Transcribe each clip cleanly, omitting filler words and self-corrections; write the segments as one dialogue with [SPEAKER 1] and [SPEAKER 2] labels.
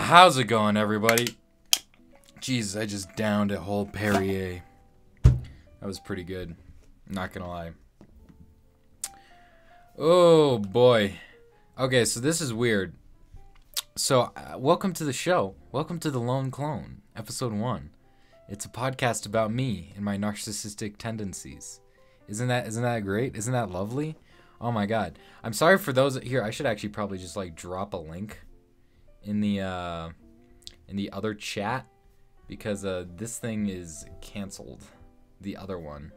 [SPEAKER 1] How's it going, everybody? Jesus, I just downed a whole Perrier. That was pretty good. Not gonna lie. Oh, boy. Okay, so this is weird. So, welcome to the show. Welcome to The Lone Clone, Episode 1. It's a podcast about me and my narcissistic tendencies. Isn't that great? Isn't that lovely? Oh my god. I'm sorry for those here. I should actually probably just like drop a link in the other chat because this thing is canceled. The other one.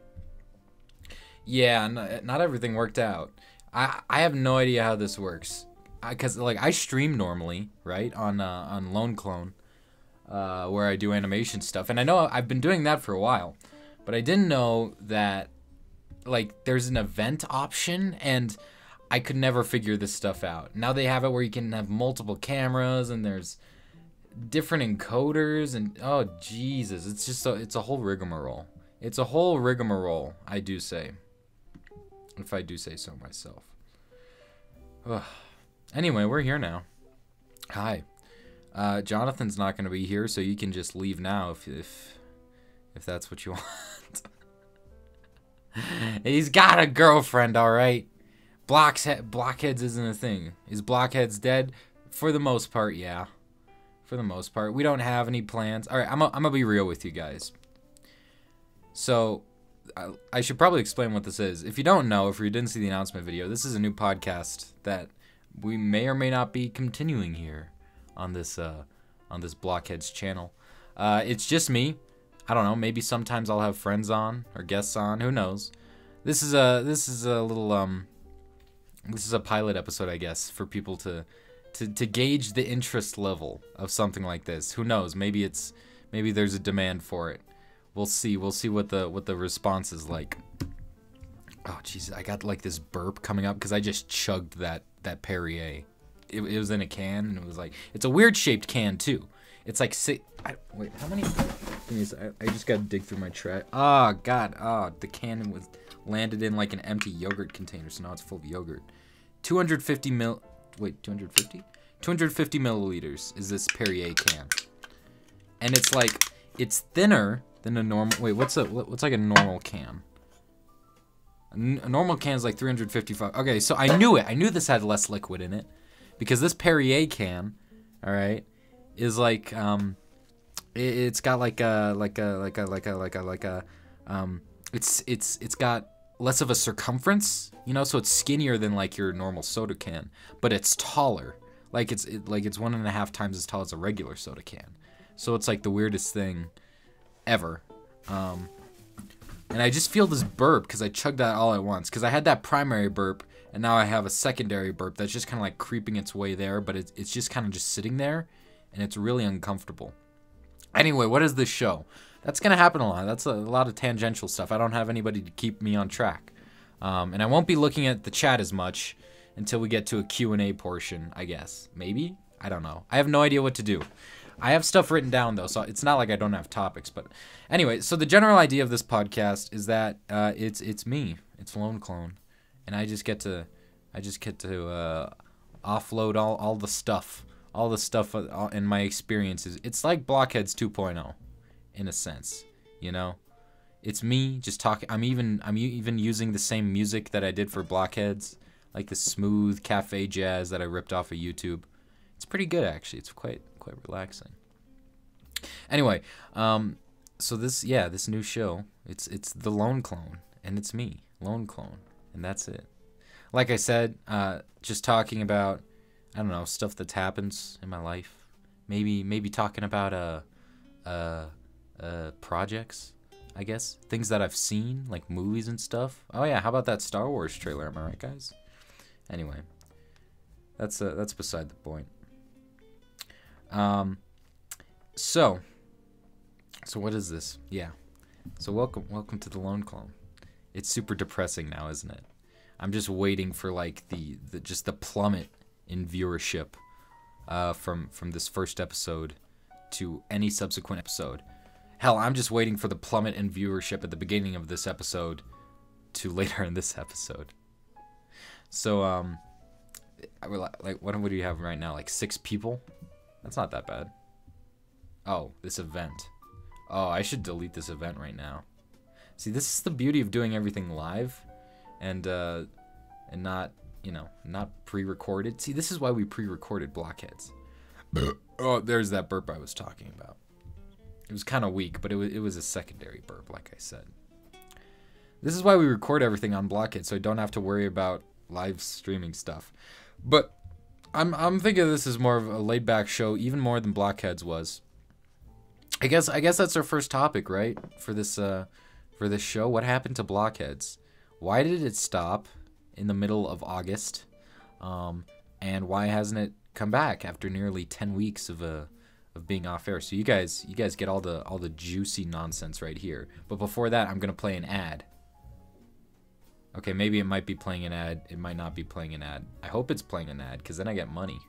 [SPEAKER 1] Yeah, not everything worked out. I have no idea how this works. Cuz like I stream normally, right? On Lone Clone where I do animation stuff. And I know I've been doing that for a while. But I didn't know that like there's an event option, and I could never figure this stuff out. Now they have it where you can have multiple cameras and there's different encoders and oh Jesus, it's just it's a whole rigmarole. It's a whole rigmarole, I do say. If I do say so myself. Ugh. Anyway, we're here now. Hi. Jonathan's not going to be here, so you can just leave now if that's what you want. He's got a girlfriend, all right. Blockheads isn't a thing. Is Blockheads dead? For the most part, yeah. For the most part, we don't have any plans. All right, I'm gonna be real with you guys. So, I should probably explain what this is. If you don't know, if you didn't see the announcement video, this is a new podcast that we may or may not be continuing here on this Blockheads channel. It's just me. I don't know, maybe sometimes I'll have friends on or guests on, who knows. This is a little this is a pilot episode, I guess, for people to gauge the interest level of something like this. Who knows? Maybe there's a demand for it. We'll see. We'll see what the response is like. Oh jeez, I got like this burp coming up because I just chugged that Perrier. It was in a can and it was like, it's a weird shaped can too. It's like wait, how many? I just gotta dig through my trash. Oh god, the can was landed in like an empty yogurt container, so now it's full of yogurt. 250 milliliters is this Perrier can, and it's like it's thinner than a normal. Wait, what's like a normal can? A normal can is like 355. Okay, so I knew it. I knew this had less liquid in it because this Perrier can, all right, is like it's got it's got less of a circumference, you know, so it's skinnier than like your normal soda can, but it's taller. Like it's 1.5 times as tall as a regular soda can. So it's like the weirdest thing ever. And I just feel this burp because I chugged that all at once. Because I had that primary burp, and now I have a secondary burp that's just kind of like creeping its way there, but it's just kind of just sitting there, and it's really uncomfortable. Anyway, what is this show? That's going to happen a lot. That's a lot of tangential stuff. I don't have anybody to keep me on track. And I won't be looking at the chat as much until we get to a Q&A portion, I guess. Maybe? I don't know. I have no idea what to do. I have stuff written down, though, so it's not like I don't have topics. But anyway, so the general idea of this podcast is that it's me. It's Lone Clone. And I just get to offload all the stuff. All the stuff in my experiences. It's like Blockheads 2.0, in a sense, you know. It's me just talking. I'm even using the same music that I did for Blockheads, like the smooth cafe jazz that I ripped off of YouTube. It's pretty good actually. It's quite relaxing. Anyway, so this new show. It's the Lone Clone, and it's me, Lone Clone, and that's it. Like I said, just talking about, I don't know, stuff that happens in my life. Maybe talking about projects, I guess. Things that I've seen, like movies and stuff. Oh yeah, how about that Star Wars trailer? Am I right, guys? Anyway, that's beside the point. So what is this? Yeah. So welcome to the Lone Clone. It's super depressing now, isn't it? I'm just waiting for like the plummet in viewership from this first episode to any subsequent episode. Hell, I'm just waiting for the plummet in viewership at the beginning of this episode to later in this episode. So like, what do you have right now? Like 6 people? That's not that bad. Oh, this event. Oh, I should delete this event right now. See, this is the beauty of doing everything live, and not, you know, not pre-recorded. See, this is why we pre-recorded Blockheads. Oh, there's that burp I was talking about. It was kind of weak, but it was a secondary burp, like I said. This is why we record everything on Blockheads, so I don't have to worry about live streaming stuff. But I'm thinking this is more of a laid-back show, even more than Blockheads was. I guess that's our first topic, right? For this show. What happened to Blockheads? Why did it stop in the middle of August? And why hasn't it come back after nearly 10 weeks of being off air? So you guys get all the juicy nonsense right here. But before that, I'm gonna play an ad. Okay, maybe it might be playing an ad. It might not be playing an ad. I hope it's playing an ad, because then I get money.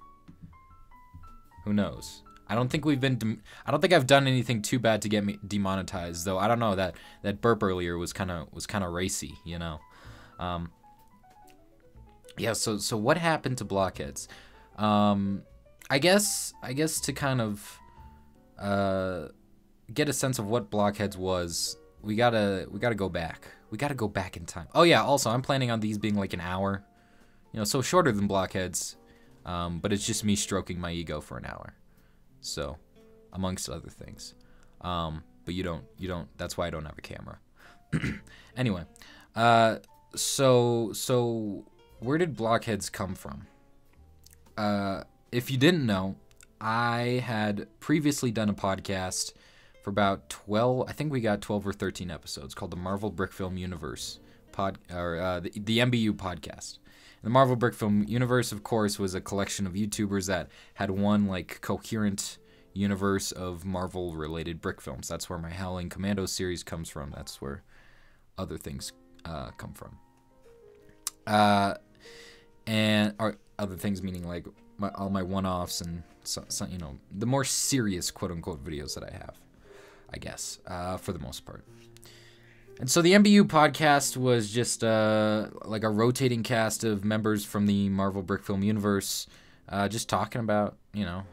[SPEAKER 1] Who knows? I don't think I've done anything too bad to get me demonetized, though. I don't know, that burp earlier was kind of racy, you know. Yeah. So what happened to Blockheads? I guess to kind of get a sense of what Blockheads was, we gotta go back. We gotta go back in time. Oh yeah. Also, I'm planning on these being like an hour, you know, so shorter than Blockheads, but it's just me stroking my ego for an hour. So, amongst other things. But you don't. That's why I don't have a camera. Anyway, so where did Blockheads come from? If you didn't know, I had previously done a podcast for about 12. I think we got 12 or 13 episodes called the Marvel Brick Film Universe the MBU podcast. The Marvel Brick Film Universe, of course, was a collection of YouTubers that had one like coherent universe of Marvel-related brick films. That's where my Howling Commando series comes from. That's where other things come from. And other things meaning like all my one-offs and some, you know, the more serious quote-unquote videos that I have, I guess, for the most part. And so the MBU podcast was just like a rotating cast of members from the Marvel Brick Film universe, just talking about, you know,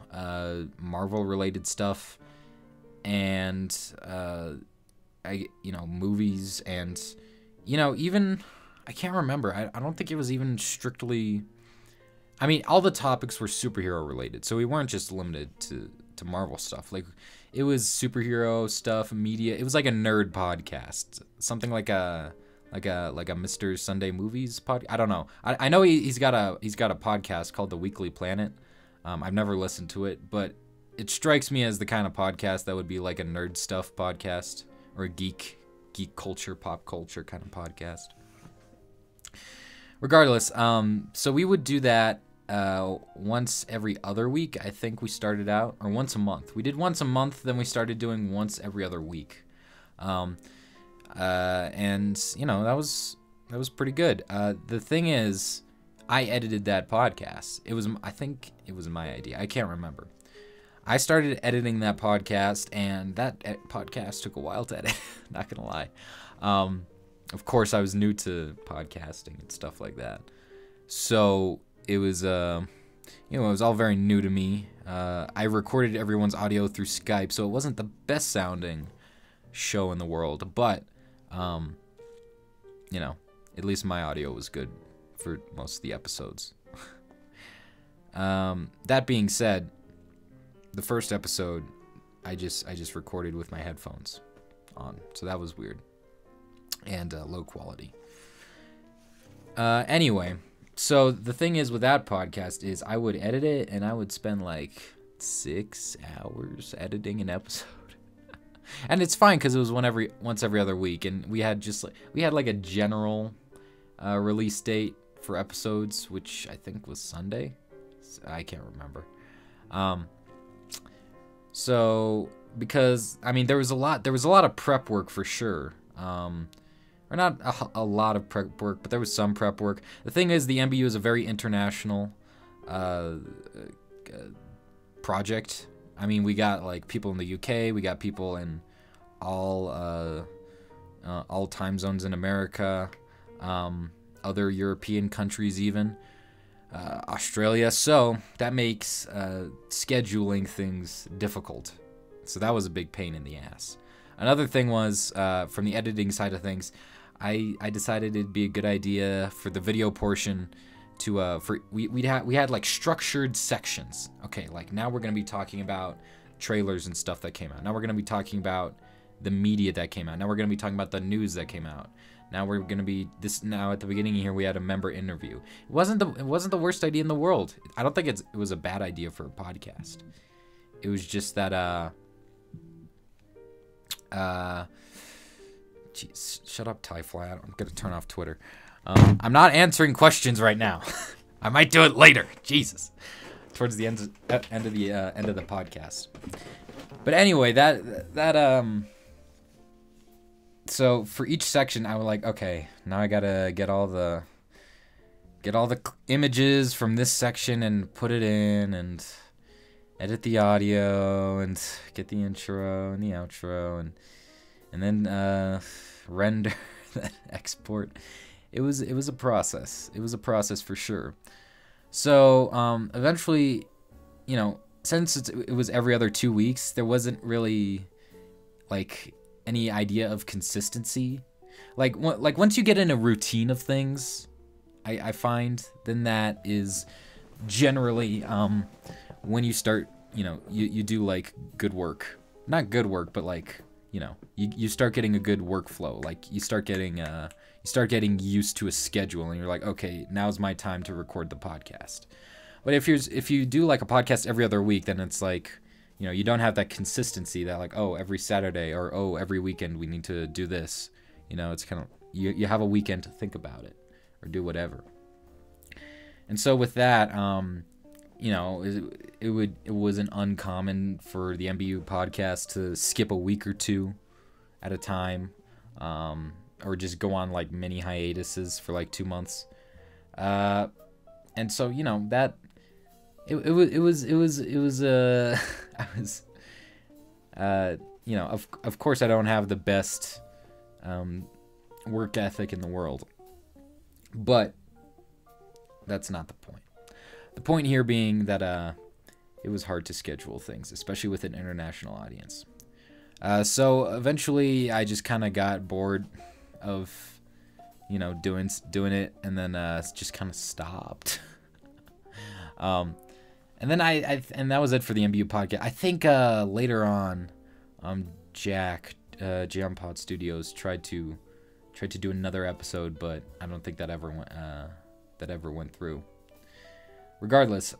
[SPEAKER 1] Marvel-related stuff and, movies and, you know, even, I can't remember. I don't think it was even strictly, I mean, all the topics were superhero-related, so we weren't just limited to Marvel stuff. Like, it was superhero stuff, media. It was like a nerd podcast, something like a Mr. Sunday Movies pod. I don't know. I know he's got a podcast called The Weekly Planet. I've never listened to it, but it strikes me as the kind of podcast that would be like a nerd stuff podcast or a geek culture, pop culture kind of podcast. Regardless, so we would do that once every other week. I think we started out, or once a month. We did once a month, then we started doing once every other week. And you know, that was pretty good. The thing is, I edited that podcast. I think it was my idea. I can't remember. I started editing that podcast, and that podcast took a while to edit. Not gonna lie. Of course, I was new to podcasting and stuff like that, so it was it was all very new to me. I recorded everyone's audio through Skype, so it wasn't the best sounding show in the world, but you know, at least my audio was good for most of the episodes. That being said, the first episode I just recorded with my headphones on, so that was weird and low quality. Anyway, so the thing is with that podcast is I would edit it and I would spend like 6 hours editing an episode. And it's fine because it was once every other week, and we had like a general release date for episodes, which I think was Sunday. I can't remember. So because I mean there was a lot of prep work for sure. Or not a lot of prep work, but there was some prep work. The thing is, the MBU is a very international project. I mean, we got like people in the UK, we got people in all time zones in America, other European countries even. Australia, so that makes scheduling things difficult. So that was a big pain in the ass. Another thing was, from the editing side of things, I decided it'd be a good idea for the video portion to we had like structured sections. Okay, like now we're gonna be talking about trailers and stuff that came out. Now we're gonna be talking about the media that came out. Now we're gonna be talking about the news that came out. Now we're gonna be now at the beginning here we had a member interview. It wasn't the worst idea in the world. I don't think it was a bad idea for a podcast. It was just that jeez, shut up, Tyfly. I'm gonna turn off Twitter. I'm not answering questions right now. I might do it later. Jesus, towards the end of the podcast. But anyway, so for each section, I was like, okay, now I gotta get all the images from this section and put it in and edit the audio and get the intro and the outro and then render that export. It was a process. It was a process for sure. So eventually, you know, since it was every other 2 weeks, there wasn't really like any idea of consistency. Like once you get in a routine of things, I find then that is generally when you start, you know, you do like good work. Not good work, but like, you know, you start getting a good workflow. Like you start getting used to a schedule and you're like, okay, now's my time to record the podcast. But if you do like a podcast every other week, then it's like, you know, you don't have that consistency that like, oh, every Saturday or oh, every weekend we need to do this. You know, it's kind of you have a weekend to think about it or do whatever. And so with that, you know, it wasn't uncommon for the MBU podcast to skip a week or two at a time, or just go on like mini hiatuses for like 2 months. And so, you know, that it was I was you know, of course I don't have the best work ethic in the world, but that's not the point. The point here being that it was hard to schedule things, especially with an international audience. So eventually I just kind of got bored of, you know, doing it, and then just kind of stopped. And then and that was it for the MBU podcast. I think later on, Jack, Jampod Studios tried to do another episode, but I don't think that ever went through. Regardless,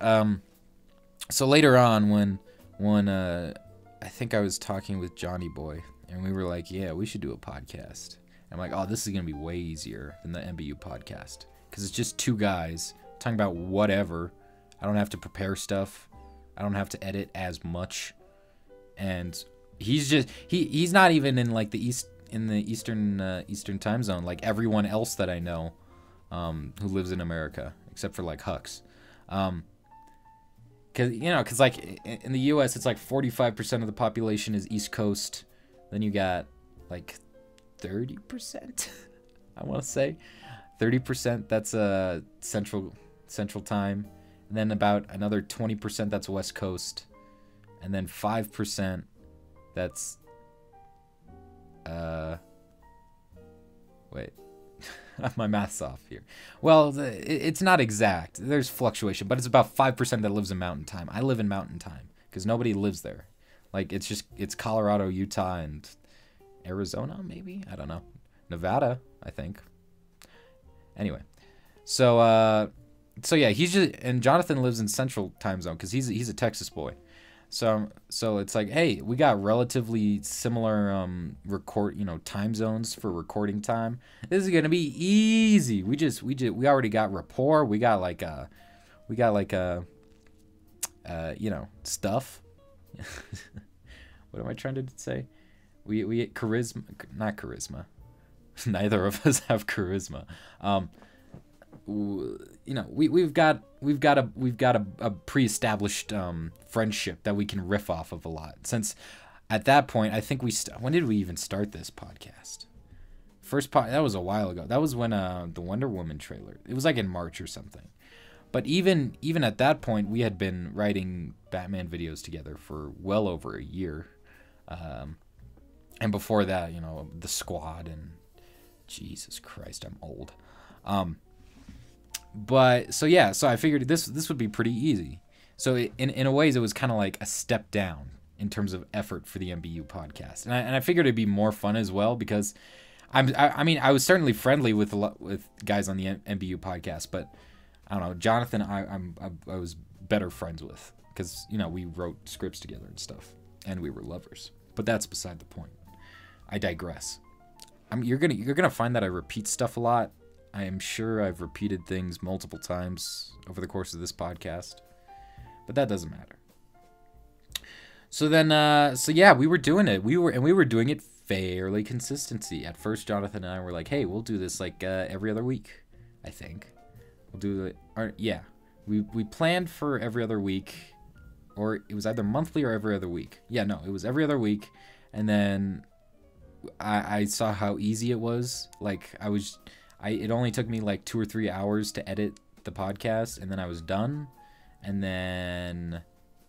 [SPEAKER 1] so later on when I think I was talking with Johnny Boy, and we were like, yeah, we should do a podcast. I'm like, oh, this is gonna be way easier than the MBU podcast because it's just two guys talking about whatever. I don't have to prepare stuff. I don't have to edit as much. And he's not even in like the eastern time zone like everyone else that I know who lives in America except for like Hux. Cause like in the US it's like 45% of the population is East Coast. Then you got like 30%. I want to say 30% that's central time. And then about another 20% that's West Coast. And then 5% that's wait. My math's off here. Well, it's not exact. There's fluctuation, but it's about 5% that lives in Mountain Time. I live in Mountain Time because nobody lives there. Like it's Colorado, Utah, and Arizona, maybe? I don't know. Nevada, I think. Anyway, so yeah, and Jonathan lives in Central Time Zone because he's a Texas boy. So it's like, hey, we got relatively similar time zones for recording time. This is gonna be easy. We already got rapport. We got stuff. What am I trying to say? We charisma, not charisma. Neither of us have charisma. We've got a pre-established friendship that we can riff off of a lot. Since at that point, I think when did we even start this podcast? That was a while ago. That was when the Wonder Woman trailer. It was like in March or something. But even at that point, we had been writing Batman videos together for well over a year. And before that, you know, the Squad and Jesus Christ, I'm old. But so yeah, so I figured this would be pretty easy. So in a ways, it was kind of like a step down in terms of effort for the MBU podcast, and I figured it'd be more fun as well because I mean I was certainly friendly with guys on the MBU podcast, but I don't know, Jonathan I was better friends with because, you know, we wrote scripts together and stuff, and we were lovers. But that's beside the point. I digress. You're gonna find that I repeat stuff a lot. I am sure I've repeated things multiple times over the course of this podcast, but that doesn't matter. So then, so yeah, we were doing it. We were doing it fairly consistency. At first, Jonathan and I were like, "Hey, we'll do this like every other week." I think we'll do it. Yeah, we planned for every other week, or it was either monthly or every other week. Yeah, no, it was every other week, and then I saw how easy it was. Like it only took me like 2 or 3 hours to edit the podcast, and then I was done. And then,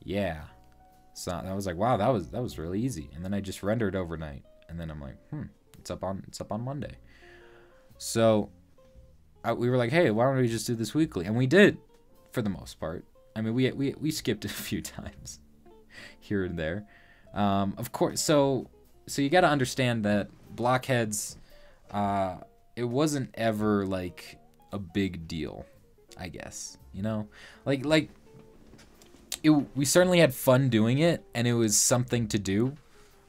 [SPEAKER 1] yeah, so I was like, wow, that was really easy. And then I just rendered overnight, and then I'm like, it's up on Monday. So we were like, hey, why don't we just do this weekly? And we did, for the most part. I mean, we skipped a few times here and there, of course. So you got to understand that Blockheads, it wasn't ever like a big deal, I guess, you know, like we certainly had fun doing it, and it was something to do,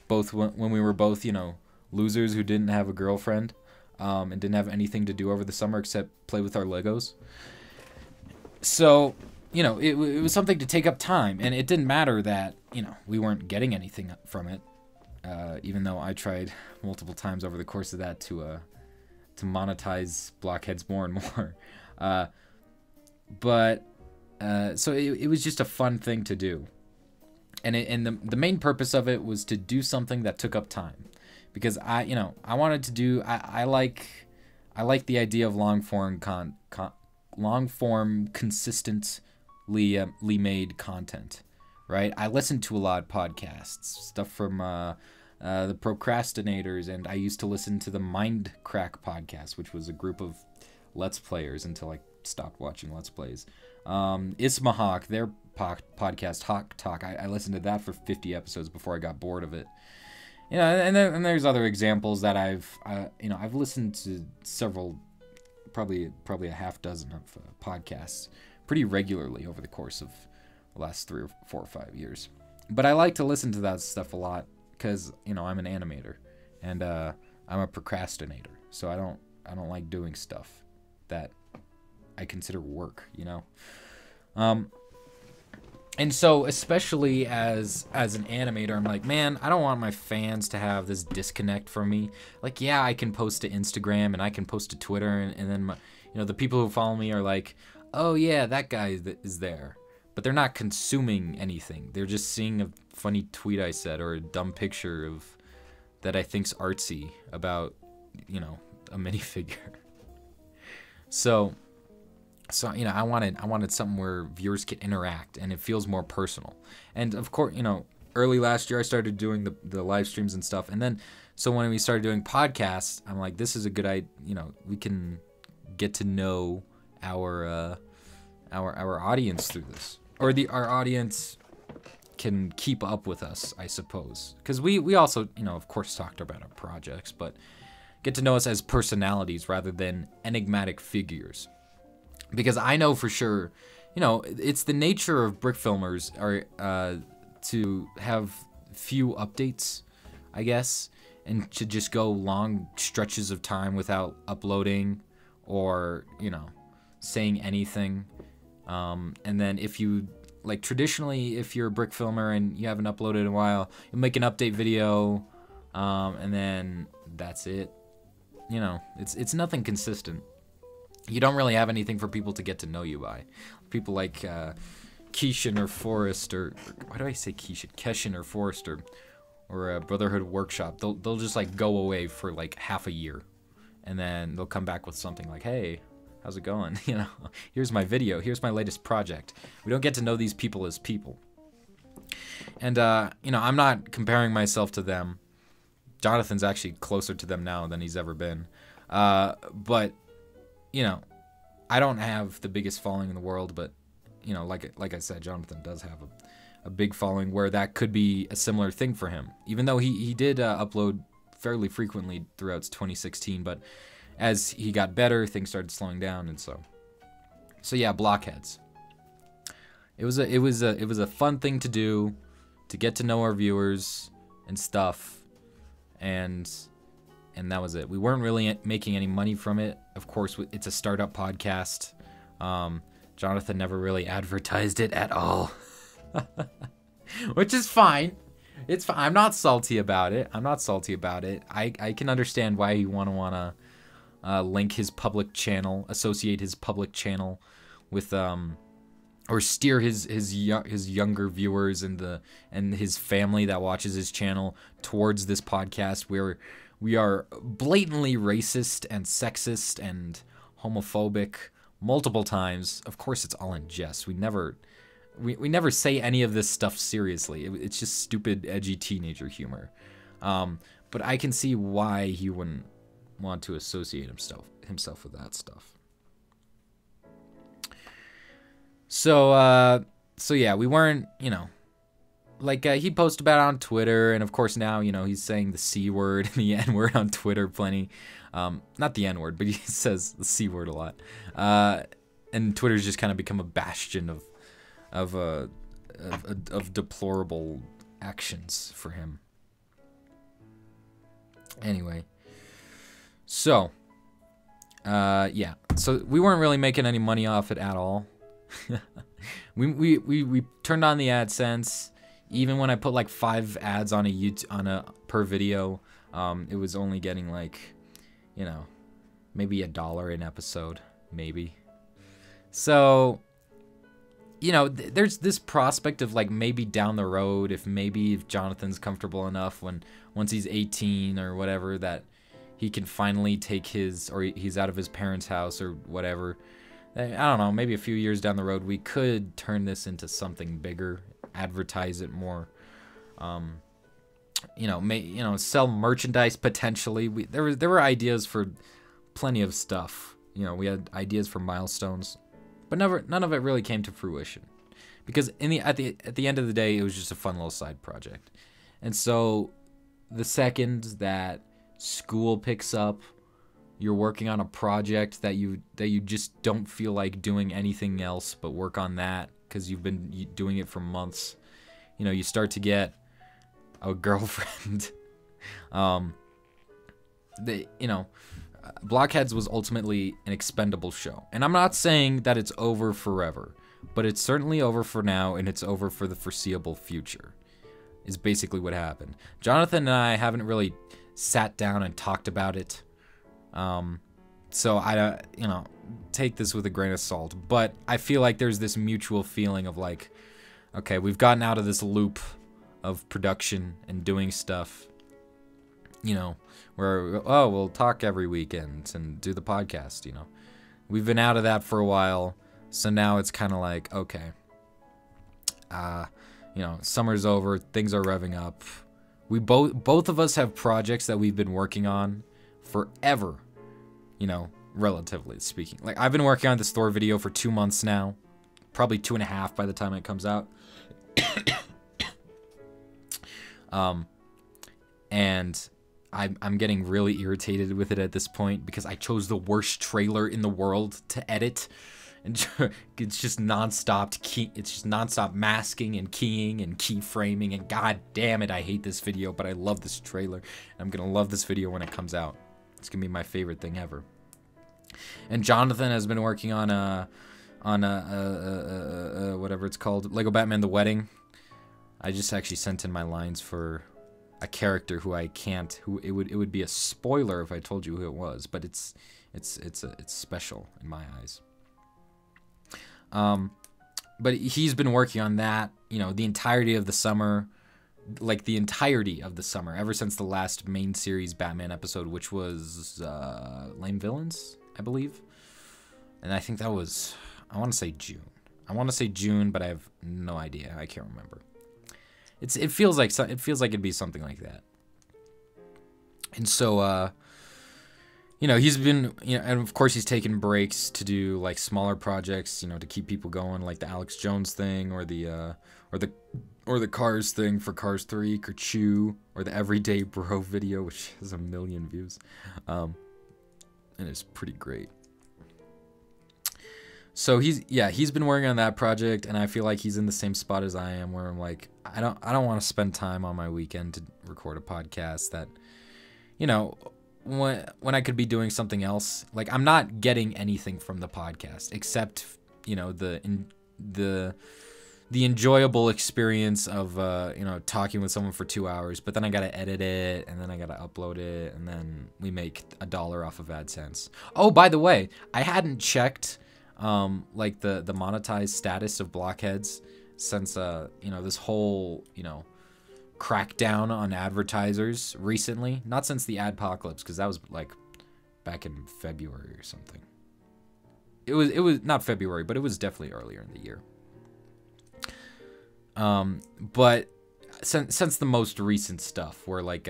[SPEAKER 1] both when we were both, you know, losers who didn't have a girlfriend, and didn't have anything to do over the summer except play with our Legos. So, you know, it was something to take up time, and it didn't matter that, you know, we weren't getting anything from it, even though I tried multiple times over the course of that to monetize Blockheads more and more. So it was just a fun thing to do, and the main purpose of it was to do something that took up time, because I wanted to do I like the idea of long form consistently made content, right? I listen to a lot of podcasts, stuff from the Procrastinators, and I used to listen to the Mindcrack podcast, which was a group of Let's Players until I stopped watching Let's Plays. Ismahawk, their podcast Hawk Talk, I listened to that for 50 episodes before I got bored of it. You know, and there's other examples that I've listened to several, probably a half dozen of podcasts pretty regularly over the course of the last 3 or 4 or 5 years. But I like to listen to that stuff a lot because, you know, I'm an animator, and I'm a procrastinator, so I don't like doing stuff that I consider work, you know. And so, especially as an animator, I'm like, man, I don't want my fans to have this disconnect from me. Like, yeah, I can post to Instagram and I can post to Twitter, and then the people who follow me are like, oh yeah, that guy is there, but they're not consuming anything. They're just seeing a funny tweet I said or a dumb picture of that I think's artsy about, you know, a minifigure. So you know, I wanted something where viewers can interact and it feels more personal. And of course, you know, early last year I started doing the live streams and stuff, and then so when we started doing podcasts, I'm like, this is a good idea. You know, we can get to know our audience through this, or our audience can keep up with us, I suppose, because we also, you know, of course, talked about our projects, but get to know us as personalities rather than enigmatic figures. Because I know for sure, you know, it's the nature of brick filmers to have few updates, I guess, and to just go long stretches of time without uploading or, you know, saying anything. And then if you, like, traditionally, if you're a brick filmer and you haven't uploaded in a while, you'll make an update video, and then that's it. You know, it's nothing consistent. You don't really have anything for people to get to know you by. People like Keishan or Forrest, or why do I say Keishan? Keshin or Forrest, or Brotherhood Workshop. They'll just like go away for like half a year, and then they'll come back with something like, hey, how's it going? You know, here's my video. Here's my latest project. We don't get to know these people as people. And, you know, I'm not comparing myself to them. Jonathan's actually closer to them now than he's ever been. But, you know, I don't have the biggest following in the world, but, you know, like I said, Jonathan does have a big following where that could be a similar thing for him. Even though he did upload fairly frequently throughout 2016, but as he got better, things started slowing down, and so yeah, Blockheads. It was a fun thing to do, to get to know our viewers and stuff, and that was it. We weren't really making any money from it. Of course, it's a startup podcast. Jonathan never really advertised it at all, which is fine. It's fine. I'm not salty about it. I can understand why you wanna link his public channel, associate his public channel with or steer his younger viewers and his family that watches his channel towards this podcast where we are blatantly racist and sexist and homophobic multiple times. Of course, it's all in jest. We never say any of this stuff seriously. It's just stupid, edgy teenager humor. But I can see why he wouldn't want to associate himself with that stuff. So yeah, we weren't, you know, like he posted about it on Twitter, and of course now, you know, he's saying the C word and the N word on Twitter plenty. Not the N word, but he says the C word a lot. And Twitter's just kind of become a bastion of deplorable actions for him. Anyway, so yeah, so we weren't really making any money off it at all. we turned on the AdSense. Even when I put like 5 ads on a per video, it was only getting like, you know, maybe $1 an episode, maybe. So, you know, there's this prospect of like maybe down the road, if Jonathan's comfortable enough once he's 18 or whatever, that he can finally take he's out of his parents' house or whatever. I don't know, maybe a few years down the road, we could turn this into something bigger, advertise it more, you know, sell merchandise potentially. There were ideas for plenty of stuff. You know, we had ideas for milestones, but none of it really came to fruition, because at the end of the day, it was just a fun little side project. And so, the second that school picks up, you're working on a project that you just don't feel like doing anything else but work on that because you've been doing it for months. You know, you start to get a girlfriend. Blockheads was ultimately an expendable show. And I'm not saying that it's over forever, but it's certainly over for now, and it's over for the foreseeable future, is basically what happened. Jonathan and I haven't really sat down and talked about it. So I, you know, take this with a grain of salt, but I feel like there's this mutual feeling of like, okay, we've gotten out of this loop of production and doing stuff, you know, where, oh, we'll talk every weekend and do the podcast, you know. We've been out of that for a while, so now it's kind of like, okay, you know, summer's over, things are revving up. We both of us have projects that we've been working on forever, you know, relatively speaking. Like, I've been working on this Thor video for 2 months now, probably 2.5 by the time it comes out. And I'm getting really irritated with it at this point because I chose the worst trailer in the world to edit, and it's just nonstop masking and keying and keyframing, and god damn it, I hate this video, but I love this trailer, and I'm gonna love this video when it comes out. It's gonna be my favorite thing ever. And Jonathan has been working on whatever it's called, Lego Batman: The Wedding. I just actually sent in my lines for a character who it would be a spoiler if I told you who it was, but it's special in my eyes. But he's been working on that, you know, the entirety of the summer, ever since the last main series Batman episode, which was Lame Villains, I believe. And I think that was, I want to say June. I want to say June, but I have no idea. I can't remember. It feels like it'd be something like that. And so he's been, and of course he's taken breaks to do like smaller projects, to keep people going, like the Alex Jones thing or the Cars thing for Cars 3, Kerchew, or the Everyday Bro video, which has 1 million views. And it's pretty great. So he's been working on that project, and I feel like he's in the same spot as I am, where I'm like, I don't want to spend time on my weekend to record a podcast that, when I could be doing something else. Like, I'm not getting anything from the podcast except, the enjoyable experience of talking with someone for 2 hours, but then I gotta edit it, and then I gotta upload it, and then we make $1 off of AdSense. Oh, by the way, I hadn't checked like the monetized status of Blockheads since this whole crackdown on advertisers recently. Not since the adpocalypse, because that was like back in February or something. It was not February, but it was definitely earlier in the year. But since the most recent stuff, where like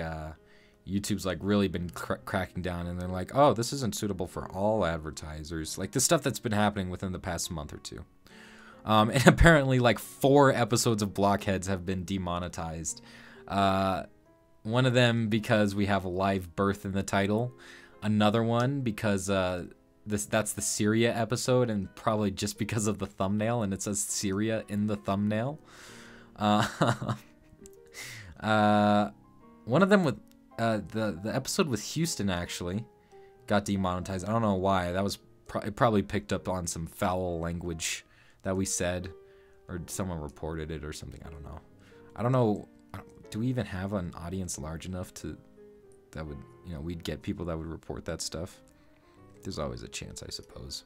[SPEAKER 1] YouTube's like really been cracking down, and they're like, oh, this isn't suitable for all advertisers. Like the stuff that's been happening within the past month or two. And apparently like 4 episodes of Blockheads have been demonetized. One of them because we have a live birth in the title. Another one because that's the Syria episode, and probably just because of the thumbnail, and it says Syria in the thumbnail. One of them with the episode with Houston actually got demonetized. I don't know why. That was it probably picked up on some foul language that we said, or someone reported it or something. I don't know. Do we even have an audience large enough that would, we'd get people that would report that stuff? There's always a chance, I suppose.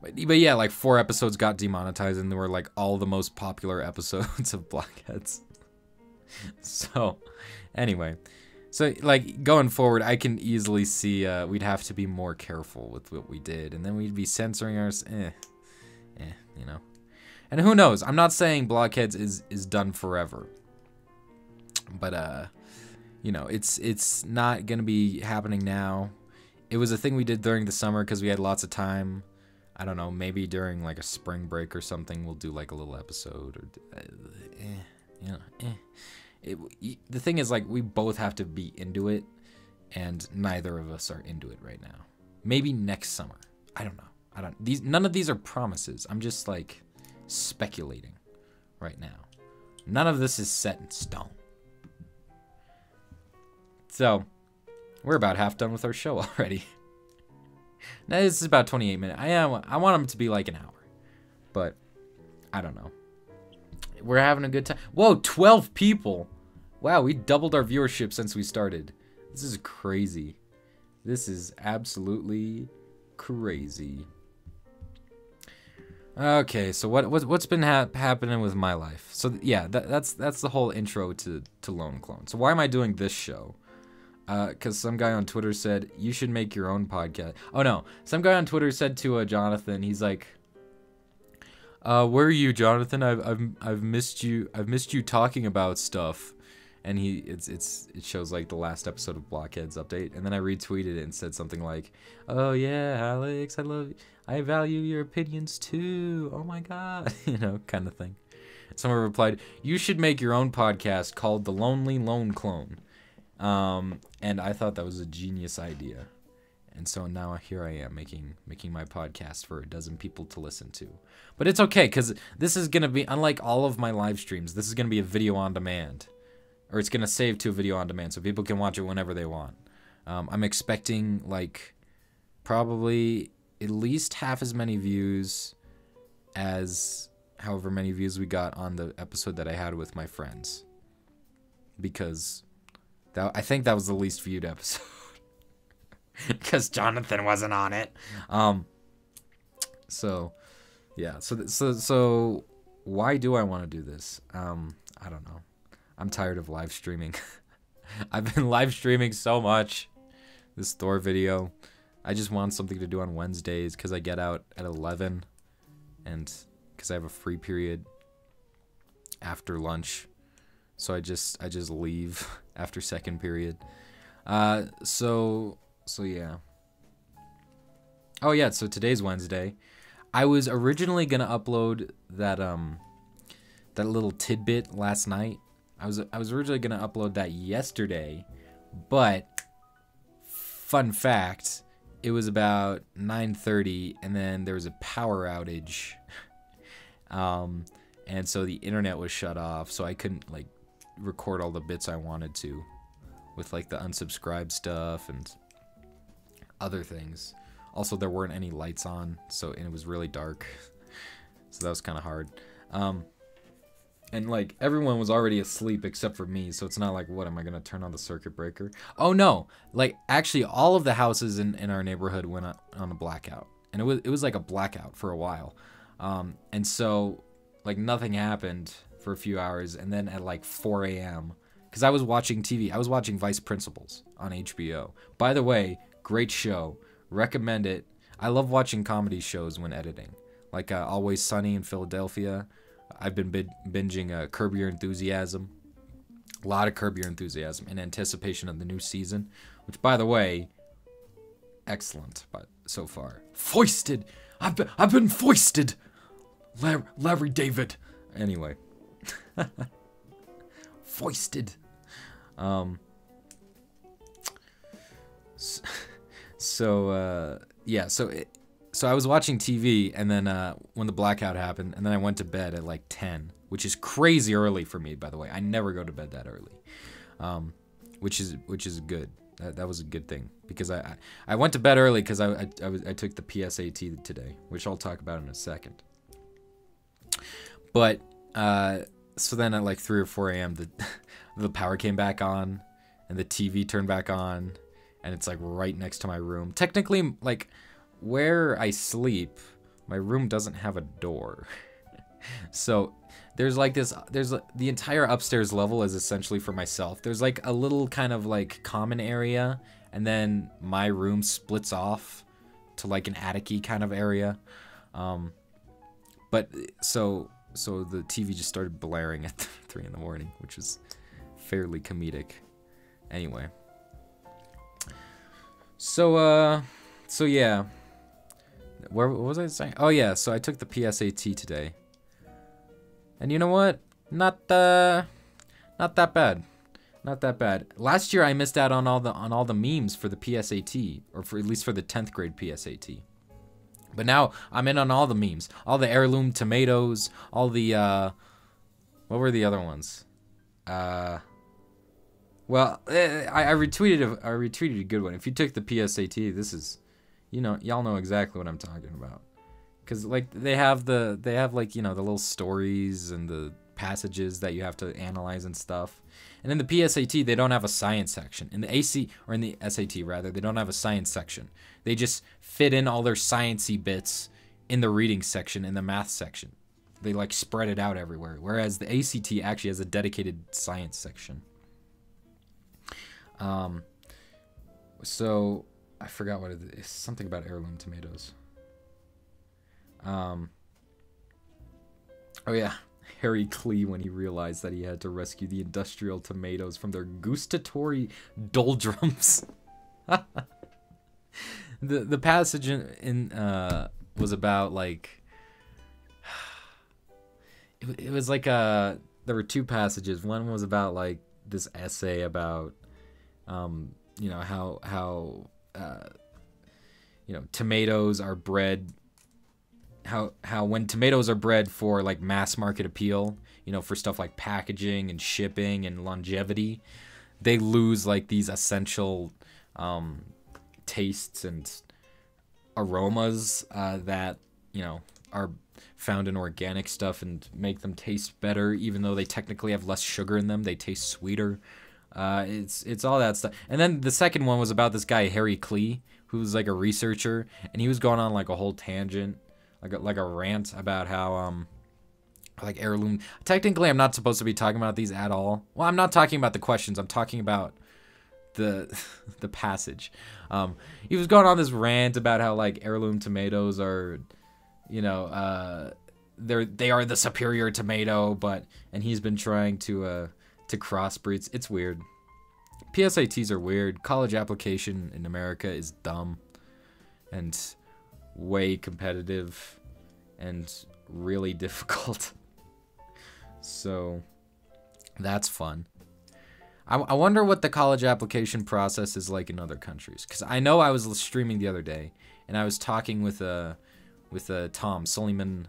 [SPEAKER 1] But yeah, like 4 episodes got demonetized, and they were like all the most popular episodes of Blockheads. So, anyway. So, like, going forward, I can easily see we'd have to be more careful with what we did. And then we'd be censoring ours. And who knows? I'm not saying Blockheads is done forever. But, it's not going to be happening now. It was a thing we did during the summer because we had lots of time. I don't know, maybe during like a spring break or something, we'll do like a little episode. The thing is, like, we both have to be into it, and neither of us are into it right now. Maybe next summer. I don't know. None of these are promises. I'm just like speculating right now. None of this is set in stone. So, we're about half done with our show already. Now, this is about 28 minutes. I want them to be like an hour. But, I don't know. We're having a good time. Whoa, 12 people. Wow, we doubled our viewership since we started. This is crazy. This is absolutely crazy. Okay, so what's been happening with my life? So yeah, that's the whole intro to Lone Clone. So why am I doing this show? Because some guy on Twitter said you should make your own podcast. Oh no, some guy on Twitter said to Jonathan, he's like, "Where are you, Jonathan? I've missed you. I've missed you talking about stuff." And it shows like the last episode of Blockheads update, and then I retweeted it and said something like, "Oh yeah, Alex, I value your opinions too. Oh my god," kind of thing. Someone replied, "You should make your own podcast called The Lonely Lone Clone." And I thought that was a genius idea. And so now here I am making my podcast for 12 people to listen to. But it's okay, because this is going to be, unlike all of my live streams, this is going to be a video on demand. Or it's going to save to a video on demand, so people can watch it whenever they want. I'm expecting, like, probably at least half as many views as however many views we got on the episode that I had with my friends. Because I think that was the least viewed episode. Because Jonathan wasn't on it. So, yeah. So why do I want to do this? I don't know. I'm tired of live streaming. I've been live streaming so much. This Thor video, I just want something to do on Wednesdays because I get out at 11, and because I have a free period after lunch, so I just leave after second period. So yeah. Oh yeah, so today's Wednesday. I was originally gonna upload that little tidbit last night. I was originally gonna upload that yesterday, but fun fact, it was about 9:30, and then there was a power outage, and so the internet was shut off, so I couldn't like record all the bits I wanted to, with like the unsubscribed stuff and other things. Also, there weren't any lights on, and it was really dark, so that was kind of hard. And like everyone was already asleep except for me, so it's not like, what, am I gonna turn on the circuit breaker? Oh no, like actually all of the houses in our neighborhood went on a blackout, and it was like a blackout for a while, and so like nothing happened for a few hours, and then at like 4 a.m. because I was watching TV, I was watching Vice Principals on HBO. By the way, great show, recommend it. I love watching comedy shows when editing, like Always Sunny in Philadelphia. I've been binging Curb Your Enthusiasm. A lot of Curb Your Enthusiasm in anticipation of the new season, which, by the way, excellent. But so far, foisted. I've been foisted. Larry David. Anyway, foisted. Yeah. So I was watching TV, and then when the blackout happened, and then I went to bed at like 10, which is crazy early for me, by the way. I never go to bed that early, which is good. That was a good thing, because I went to bed early because I took the PSAT today, which I'll talk about in a second. But so then at like 3 or 4 a.m. the power came back on, and the TV turned back on, and it's like right next to my room. Technically, like, where I sleep, my room doesn't have a door. So there's like the entire upstairs level is essentially for myself. There's like a little kind of like common area, and then my room splits off to like an attic-y kind of area. But so the TV just started blaring at 3 in the morning, which was fairly comedic. Anyway. So yeah. What was I saying? Oh yeah, so I took the PSAT today. And you know what? Not that bad. Not that bad. Last year I missed out on all the memes for the PSAT, or for at least for the 10th grade PSAT. But now I'm in on all the memes, all the heirloom tomatoes, all the what were the other ones? Well, I retweeted a good one. If you took the PSAT, this is, y'all know exactly what I'm talking about. Cause like they have like, the little stories and the passages that you have to analyze and stuff. And in the PSAT, they don't have a science section. In the AC, or in the SAT rather, they don't have a science section. They just fit in all their sciencey bits in the reading section, in the math section. They like spread it out everywhere. Whereas the ACT actually has a dedicated science section. So I forgot what it is. Something about heirloom tomatoes. Oh yeah, Harry Klee, when he realized that he had to rescue the industrial tomatoes from their gustatory doldrums. The passage in was about like it was like there were two passages. One was about like this essay about how tomatoes are bred, how when tomatoes are bred for like mass market appeal, for stuff like packaging and shipping and longevity, they lose like these essential tastes and aromas that are found in organic stuff and make them taste better, even though they technically have less sugar in them. They taste sweeter. It's all that stuff. And then the second one was about this guy Harry Klee, who's like a researcher, and he was going on like a whole tangent, like a rant about how like heirloom. Technically, I'm not supposed to be talking about these at all. Well, I'm not talking about the questions. I'm talking about the the passage. He was going on this rant about how like heirloom tomatoes are, you know, they are the superior tomato, and he's been trying to crossbreed. It's weird. PSATs are weird. College application in America is dumb and way competitive and really difficult. So that's fun. I wonder what the college application process is like in other countries, because I know I was streaming the other day and I was talking with Tom Suleiman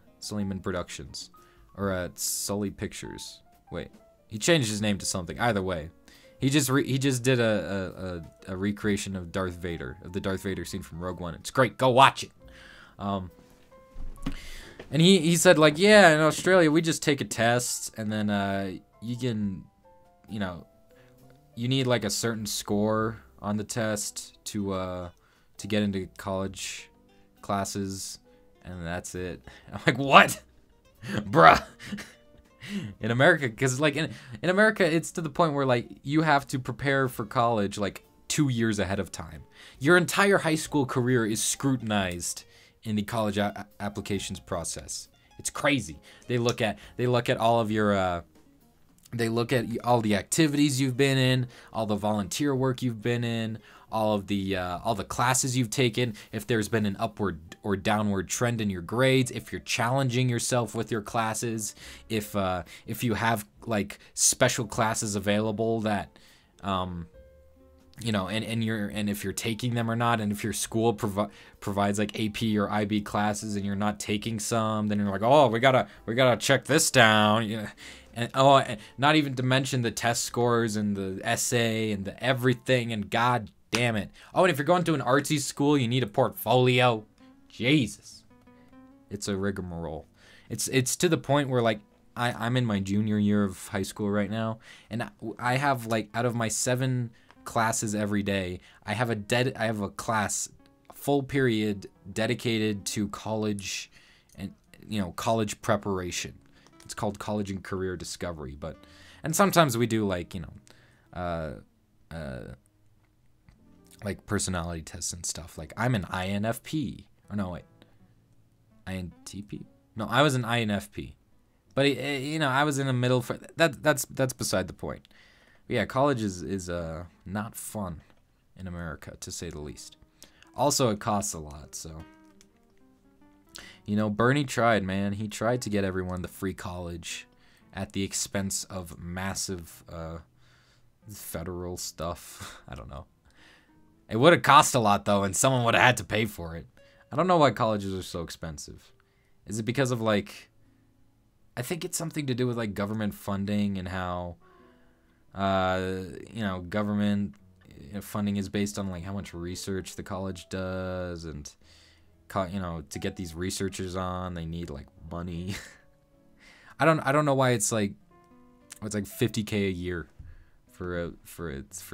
[SPEAKER 1] Productions, or Sully Pictures. Wait, he changed his name to something. Either way, he just did a recreation of Darth Vader, of the Darth Vader scene from Rogue One. It's great. Go watch it. And he said, like, yeah, in Australia we just take a test and then you can, you know, you need like a certain score on the test to get into college classes, and that's it. I'm like, what? Bruh. In America, because like in America, it's to the point where like you have to prepare for college like 2 years ahead of time. Your entire high school career is scrutinized in the college applications process. It's crazy. They look at all of your they look at all the activities you've been in, all the volunteer work you've been in, all the classes you've taken, if there's been an upward or downward trend in your grades, if you're challenging yourself with your classes, if you have like special classes available that you know, and if you're taking them or not, and if your school provides like AP or IB classes and you're not taking some, then you're like, oh, we gotta check this down. Yeah. And not even to mention the test scores and the essay and the everything, and god damn it. Oh, and if you're going to an artsy school, you need a portfolio. Jesus. It's a rigmarole. It's to the point where like I'm in my junior year of high school right now, and I have like, out of my 7 classes every day, I have a class full period dedicated to college and, you know, college preparation. It's called College and Career Discovery, and sometimes we do like, you know, like personality tests and stuff. Like I'm an INFP, or no, wait, INTP? No, I was an INFP, but you know, I was in the middle for that. That's beside the point. But yeah, college is not fun in America, to say the least. Also, it costs a lot, so. You know, Bernie tried, man. He tried to get everyone the free college at the expense of massive federal stuff. I don't know. It would have cost a lot, though, and someone would have had to pay for it. I don't know why colleges are so expensive. Is it because of, like... I think it's something to do with, like, government funding and how, you know, government funding is based on, like, how much research the college does, and... You know, to get these researchers on, they need like money. I don't know why it's like $50K a year for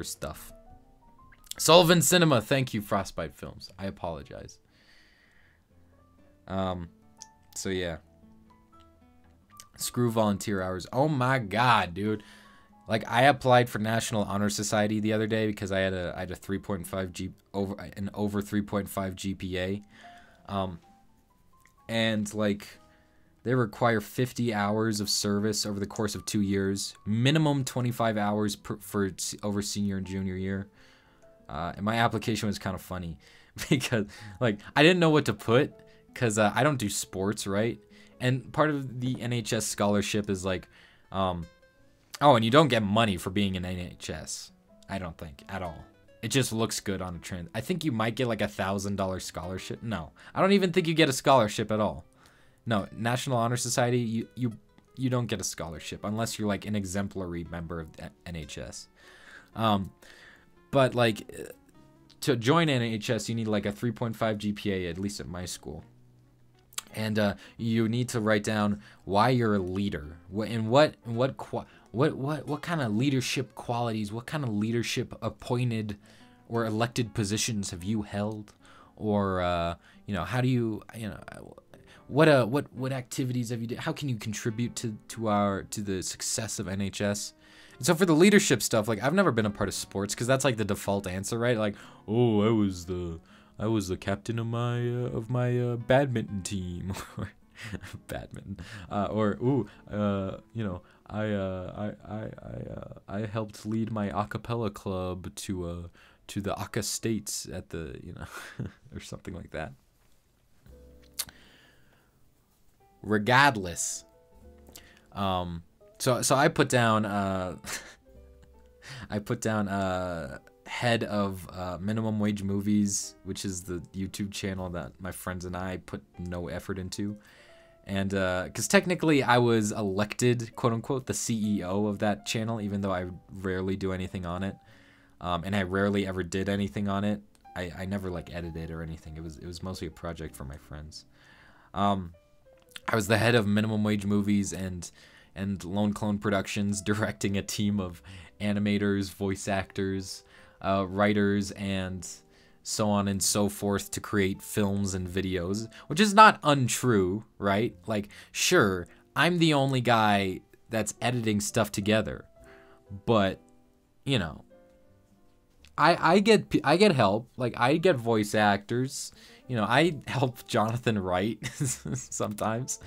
[SPEAKER 1] stuff. Sullivan Cinema, thank you, Frostbite Films. I apologize. So yeah. Screw volunteer hours. Oh my god, dude. Like, I applied for National Honor Society the other day because I had a 3.5 over 3.5 GPA. And like they require 50 hours of service over the course of 2 years, minimum 25 hours for over senior and junior year. And my application was kind of funny because like I didn't know what to put because I don't do sports, right? And part of the NHS scholarship is like, oh, and you don't get money for being in NHS. I don't think at all. It just looks good on a trend. I think you might get like $1,000 scholarship. No, I don't even think you get a scholarship at all. No, National Honor Society, you don't get a scholarship unless you're like an exemplary member of the NHS. But like to join NHS, you need like a 3.5 GPA, at least at my school. And you need to write down why you're a leader. What kind of leadership qualities, what kind of leadership appointed or elected positions have you held? Or you know, how do you know, what activities have you done? How can you contribute to the success of NHS? So for the leadership stuff, like I've never been a part of sports because that's like the default answer, right? Like, oh, I was the captain of my badminton team, or badminton, or ooh, you know, I helped lead my a cappella club to the Aka States at the, you know, or something like that. Regardless, so I put down head of Minimum Wage Movies, which is the YouTube channel that my friends and I put no effort into. And because technically I was elected, quote unquote, the CEO of that channel, even though I rarely do anything on it. And I rarely ever did anything on it. I never like edited or anything. It was mostly a project for my friends. I was the head of Minimum Wage Movies and Lone Clone Productions, directing a team of animators, voice actors, writers, and so on and so forth to create films and videos, which is not untrue, right? Like, sure, I'm the only guy that's editing stuff together, but, you know, I get help. Like, I get voice actors. You know, I help Jonathan write sometimes.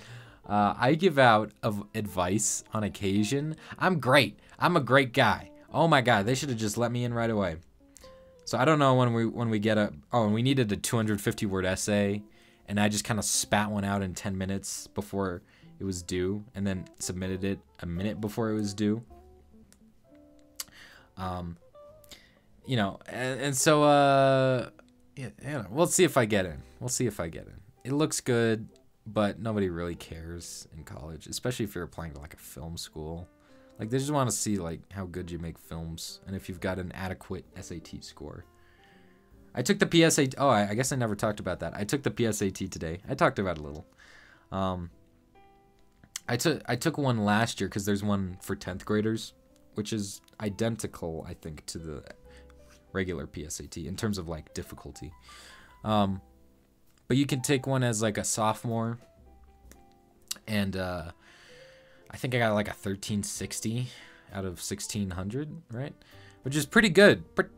[SPEAKER 1] I give out advice on occasion. I'm great. I'm a great guy. Oh my god, they should have just let me in right away. So I don't know when we get and we needed a 250 word essay, and I just kind of spat one out in 10 minutes before it was due, and then submitted it a minute before it was due. You know, and so yeah, we'll see if I get in. It looks good, but nobody really cares in college, especially if you're applying to like a film school. Like, they just want to see like how good you make films and if you've got an adequate SAT score. I took the PSAT. Oh, I guess I never talked about that. I took the PSAT today. I talked about it a little. I took one last year because there's one for 10th graders, which is identical, I think, to the regular PSAT in terms of like difficulty. But you can take one as like a sophomore, and I think I got like a 1360 out of 1600, right? Which is pretty good. Pretty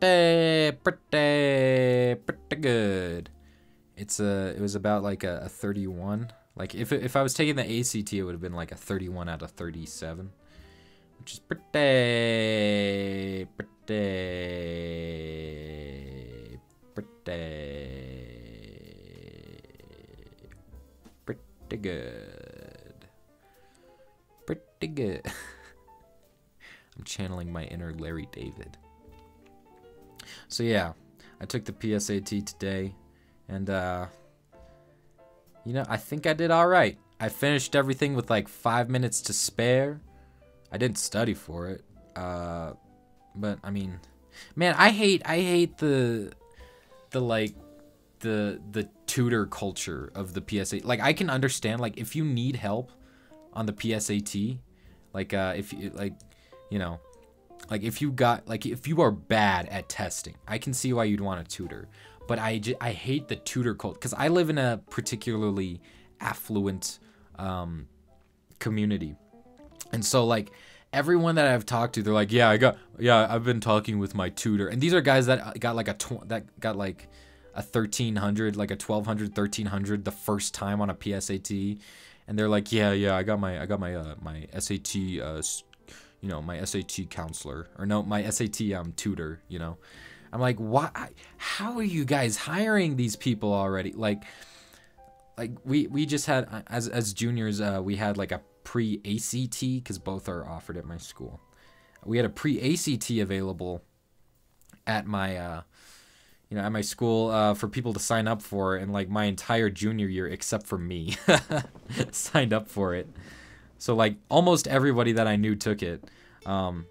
[SPEAKER 1] good. It was about like a 31. Like if I was taking the ACT, it would have been like a 31 out of 37, which is pretty good. Pretty good. I'm channeling my inner Larry David. So yeah, I took the PSAT today, and you know, I think I did all right. I finished everything with like 5 minutes to spare. I didn't study for it, but I mean, man, I hate the tutor culture of the PSAT. Like, I can understand, like, if you need help on the PSAT, like if you like, you know, like if you are bad at testing, I can see why you'd want a tutor. But I hate the tutor culture because I live in a particularly affluent community, and so like everyone that I've talked to, they're like, I've been talking with my tutor, and these are guys that got like a 1300, like a 1200, 1300 the first time on a PSAT, and they're like, I got my SAT, you know, my SAT counselor, or no, my SAT tutor, you know. I'm like, why? How are you guys hiring these people already? Like we just had, as juniors, we had like a pre-ACT, because both are offered at my school. We had a pre-ACT available at my at my school for people to sign up for, and like my entire junior year except for me signed up for it. So like almost everybody that I knew took it, and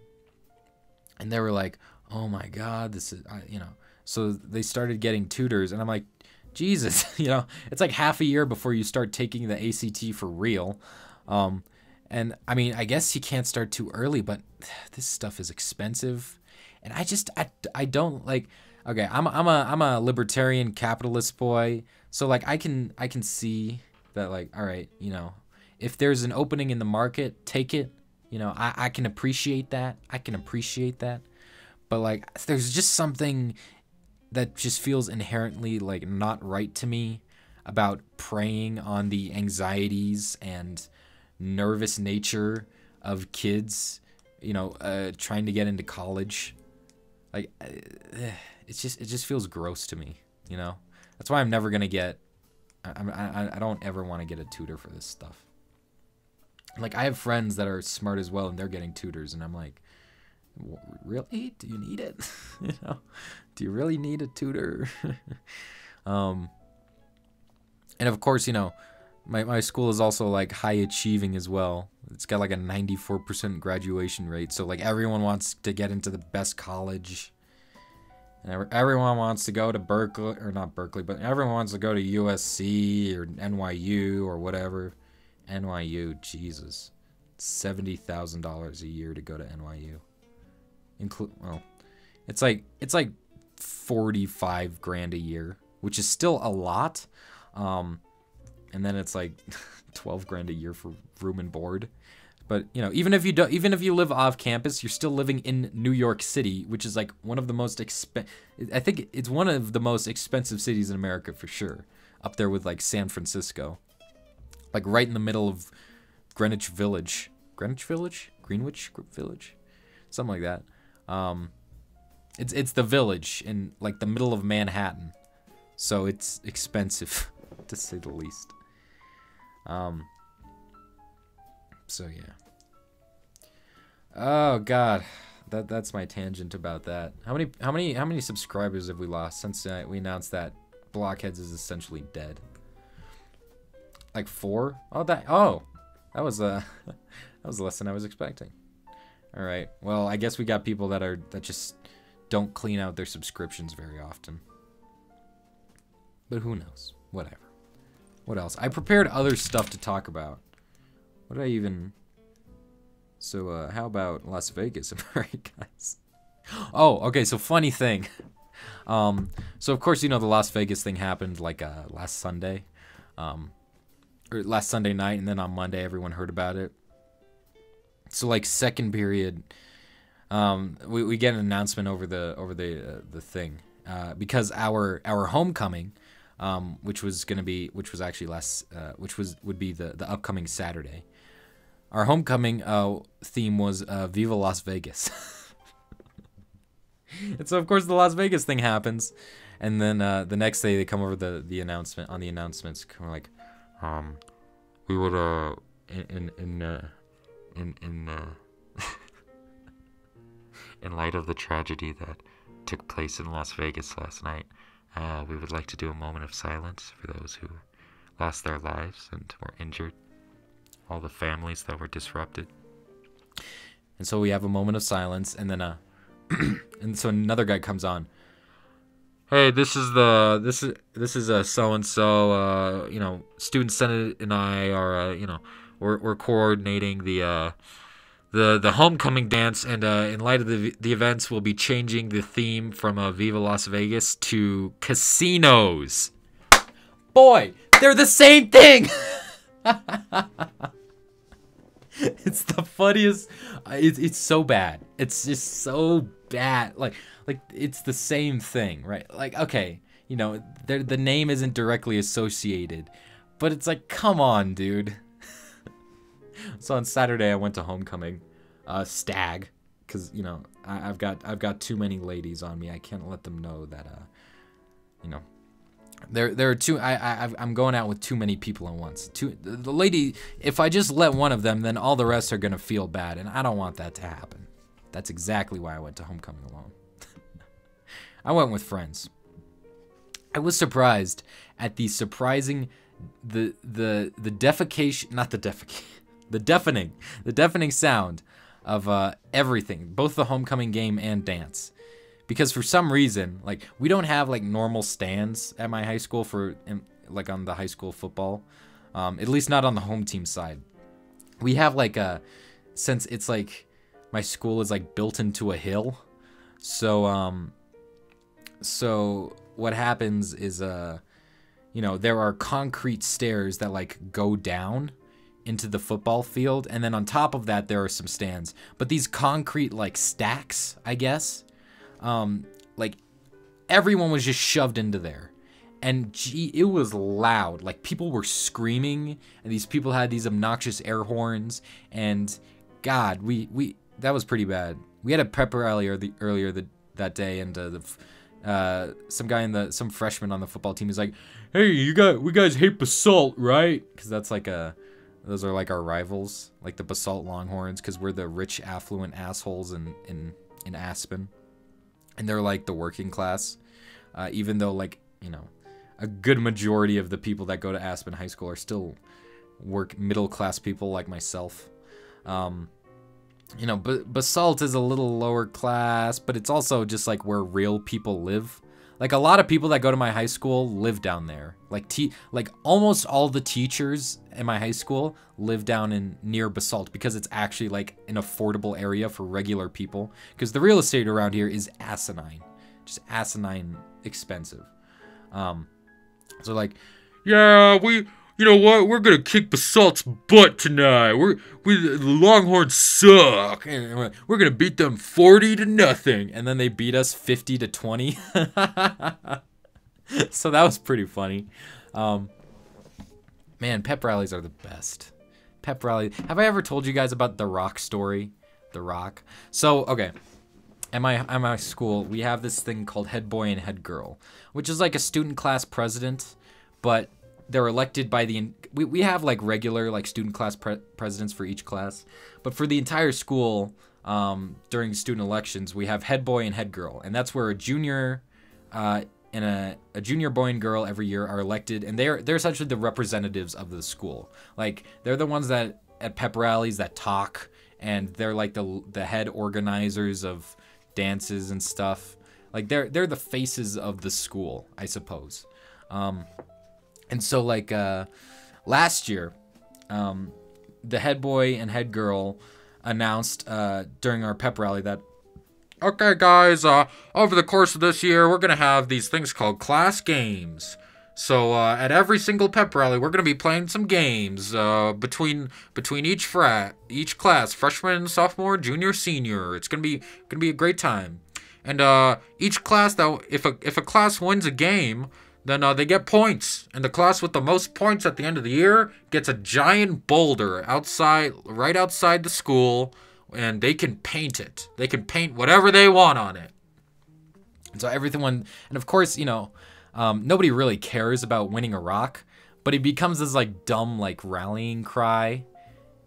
[SPEAKER 1] they were like, oh my god, this is, you know. So they started getting tutors, and I'm like, Jesus, you know, it's like half a year before you start taking the ACT for real. And I mean, I guess you can't start too early, but this stuff is expensive, and I don't like. Okay, I'm a libertarian capitalist boy, so like I can see that, like, all right, you know, if there's an opening in the market, take it. You know, I can appreciate that. But like, there's just something that just feels inherently like not right to me about preying on the anxieties and nervous nature of kids, you know, trying to get into college. Like, it just feels gross to me, you know. That's why I'm never gonna get. I don't ever want to get a tutor for this stuff. Like, I have friends that are smart as well, and they're getting tutors, and I'm like, really? Do you need it? You know, do you really need a tutor? And of course, you know, my school is also like high achieving as well. It's got like a 94% graduation rate, so like everyone wants to get into the best college. And everyone wants to go to Berkeley, or not Berkeley, but everyone wants to go to USC or NYU or whatever. NYU, Jesus, $70,000 a year to go to NYU. Well, it's like 45 grand a year, which is still a lot. And then it's like 12 grand a year for room and board. But you know, even if you live off campus, you're still living in New York City, which is like one of the most I think it's one of the most expensive cities in America for sure, up there with like San Francisco. Like right in the middle of Greenwich Village, something like that. It's the Village in like the middle of Manhattan, so it's expensive to say the least. So yeah. Oh God, that's my tangent about that. How many subscribers have we lost since we announced that Blockheads is essentially dead? Like 4? That was that was less than I was expecting. All right. Well, I guess we got people that just don't clean out their subscriptions very often. But who knows? Whatever. What else? I prepared other stuff to talk about. What did I even... So, how about Las Vegas? Alright, guys. Oh, okay, so funny thing. So, of course, you know, the Las Vegas thing happened, like, last Sunday. Or last Sunday night, and then on Monday, everyone heard about it. So, like, second period, we get an announcement over the thing. Because our homecoming... which would be the upcoming Saturday. Our homecoming theme was Viva Las Vegas. And so of course the Las Vegas thing happens, and then the next day they come over the announcement on the announcements, kind of like, we would in light of the tragedy that took place in Las Vegas last night. We would like to do a moment of silence for those who lost their lives and were injured, all the families that were disrupted. And so we have a moment of silence, and then and so another guy comes on. Hey, this is so and so. You know, Student Senate and I are we're coordinating the homecoming dance, and in light of the events, we'll be changing the theme from Viva Las Vegas to casinos. Boy, they're the same thing. It's the funniest. It's so bad. It's just so bad. Like it's the same thing, right? Like, okay, you know, the name isn't directly associated, but it's like, come on, dude. So on Saturday I went to homecoming, stag, because you know I've got too many ladies on me. I can't let them know that you know there are too. I'm going out with too many people at once. The lady, if I just let one of them, then all the rest are gonna feel bad, and I don't want that to happen. That's exactly why I went to homecoming alone. I went with friends. I was surprised at the surprising the deafening sound of everything, both the homecoming game and dance. Because for some reason, like, we don't have like normal stands at my high school for like on the high school football, at least not on the home team side. We have like since it's like my school is like built into a hill, so what happens is you know, there are concrete stairs that like go down into the football field, and then on top of that there are some stands. But these concrete like stacks, I guess, like everyone was just shoved into there. And gee, it was loud. Like people were screaming, and these people had these obnoxious air horns. And God, we that was pretty bad. We had a pep rally earlier that day, and some freshman on the football team is like, "Hey, we guys hate Basalt, right?" Because that's like those are like our rivals, like the Basalt Longhorns, because we're the rich, affluent assholes in Aspen, and they're like the working class. Even though, like, you know, a good majority of the people that go to Aspen High School are still middle class people like myself. You know, but Basalt is a little lower class, but it's also just like where real people live. Like a lot of people that go to my high school live down there. Like almost all the teachers in my high school live down near Basalt, because it's actually like an affordable area for regular people. Because the real estate around here is asinine, just asinine expensive. So like, yeah, you know what? We're gonna kick Basalt's butt tonight. The Longhorns suck, and we're gonna beat them 40-0. And then they beat us 50-20. So that was pretty funny. Man, pep rallies are the best. Pep rally. Have I ever told you guys about the Rock story? The Rock. So okay. At my school, we have this thing called head boy and head girl, which is like a student class president, but they're elected by we have like regular like student class presidents for each class, but for the entire school, during student elections, we have head boy and head girl, and that's where a junior and a junior boy and girl every year are elected, and they're essentially the representatives of the school. Like they're the ones that at pep rallies that talk, and they're like the head organizers of dances and stuff. Like they're the faces of the school, I suppose. And so like last year, the head boy and head girl announced during our pep rally that, okay guys, over the course of this year we're gonna have these things called class games. So at every single pep rally we're gonna be playing some games between each class, freshman, sophomore, junior, senior. It's gonna be a great time. And each class, though, if a class wins a game, then they get points, and the class with the most points at the end of the year gets a giant boulder right outside the school, and they can paint it. They can paint whatever they want on it. And so everyone, and of course, you know, nobody really cares about winning a rock, but it becomes this like dumb like rallying cry,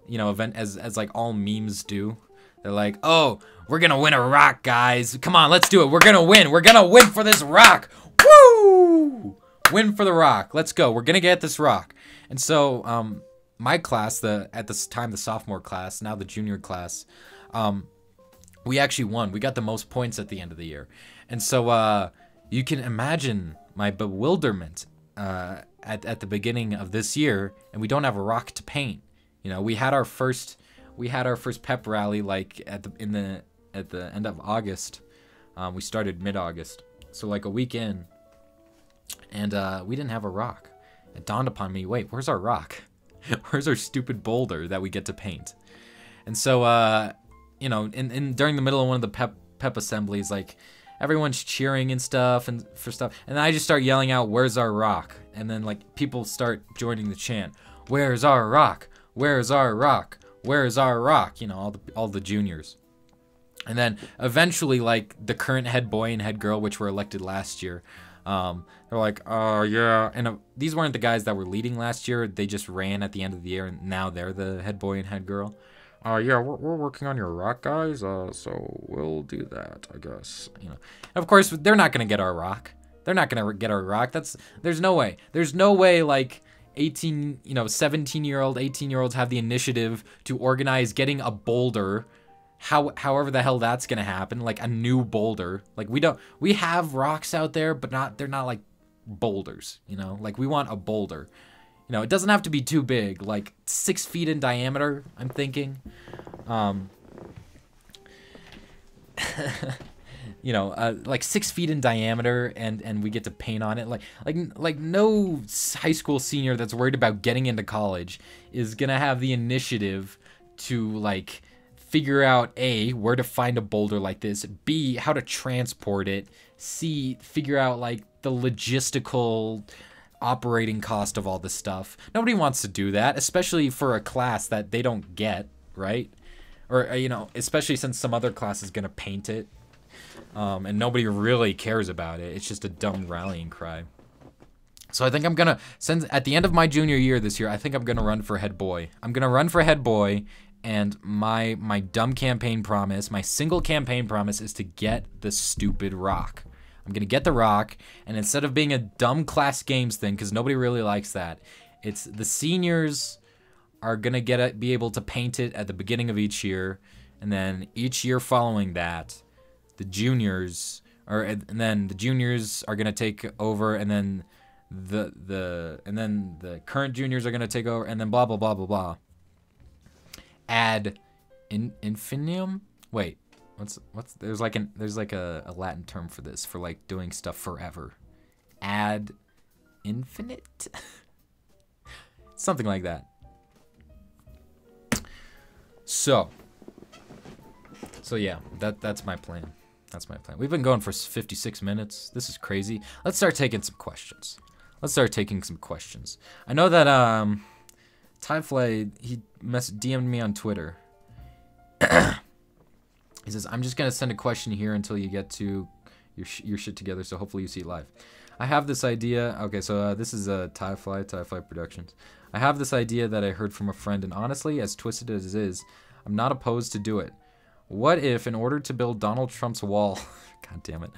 [SPEAKER 1] you know, event as like all memes do. They're like, oh, we're gonna win a rock, guys. Come on, let's do it. We're gonna win. We're gonna win for this rock. Woo! Win for the rock. Let's go. We're gonna get this rock. And so, my class, at this time the sophomore class, now the junior class, we actually won. We got the most points at the end of the year. And so, you can imagine my bewilderment at the beginning of this year, and we don't have a rock to paint. You know, we had our first pep rally like at the end of August. We started mid-August, so like a week in, and we didn't have a rock. It dawned upon me, wait, where's our rock? Where's our stupid boulder that we get to paint? And so you know, during the middle of one of the pep assemblies, like everyone's cheering and stuff and then I just start yelling out, where's our rock? And then like people start joining the chant, where's our rock? Where's our rock? Where's our rock? You know, all the juniors. And then eventually, like, the current head boy and head girl, which were elected last year, they're like, oh, yeah. And these weren't the guys that were leading last year. They just ran at the end of the year, and now they're the head boy and head girl. Yeah, we're working on your rock, guys, so we'll do that, I guess. You know, and of course, they're not going to get our rock. They're not going to get our rock. There's no way. There's no way, like, 17-year-old, 18-year-olds have the initiative to organize getting a boulder, however the hell that's gonna happen, like a new boulder. Like we have rocks out there, but they're not like boulders, you know? Like we want a boulder. You know, it doesn't have to be too big, like 6 feet in diameter, I'm thinking. like 6 feet in diameter, and we get to paint on it. Like no high school senior that's worried about getting into college is gonna have the initiative to like figure out A, where to find a boulder like this, B, how to transport it, C, figure out like the logistical operating cost of all this stuff. Nobody wants to do that, especially for a class that they don't get, right? Or especially since some other class is gonna paint it. And nobody really cares about it. It's just a dumb rallying cry. So I think I'm gonna at the end of my junior year this year, I think I'm gonna run for head boy. I'm gonna run for head boy, and my dumb campaign promise, my single campaign promise, is to get the stupid rock. I'm gonna get the rock, and instead of being a dumb class games thing, because nobody really likes that, it's the seniors are gonna be able to paint it at the beginning of each year, and then each year following that, the juniors and then the juniors are gonna take over, and then the current juniors are gonna take over, and then blah blah blah blah blah. Ad infinitum. Wait, what's there's like a Latin term for this, for like doing stuff forever. Ad infinite. Something like that. So yeah, that's my plan. That's my plan. We've been going for 56 minutes. This is crazy. Let's start taking some questions. I know that Tyflay, he DM'd me on Twitter. He says, I'm just gonna send a question here until you get to your shit together, so hopefully you see it live. I have this idea. Okay, so this is Tyflay Productions. I have this idea that I heard from a friend, and honestly, as twisted as it is, I'm not opposed to do it. What if, in order to build Donald Trump's wall, god damn it,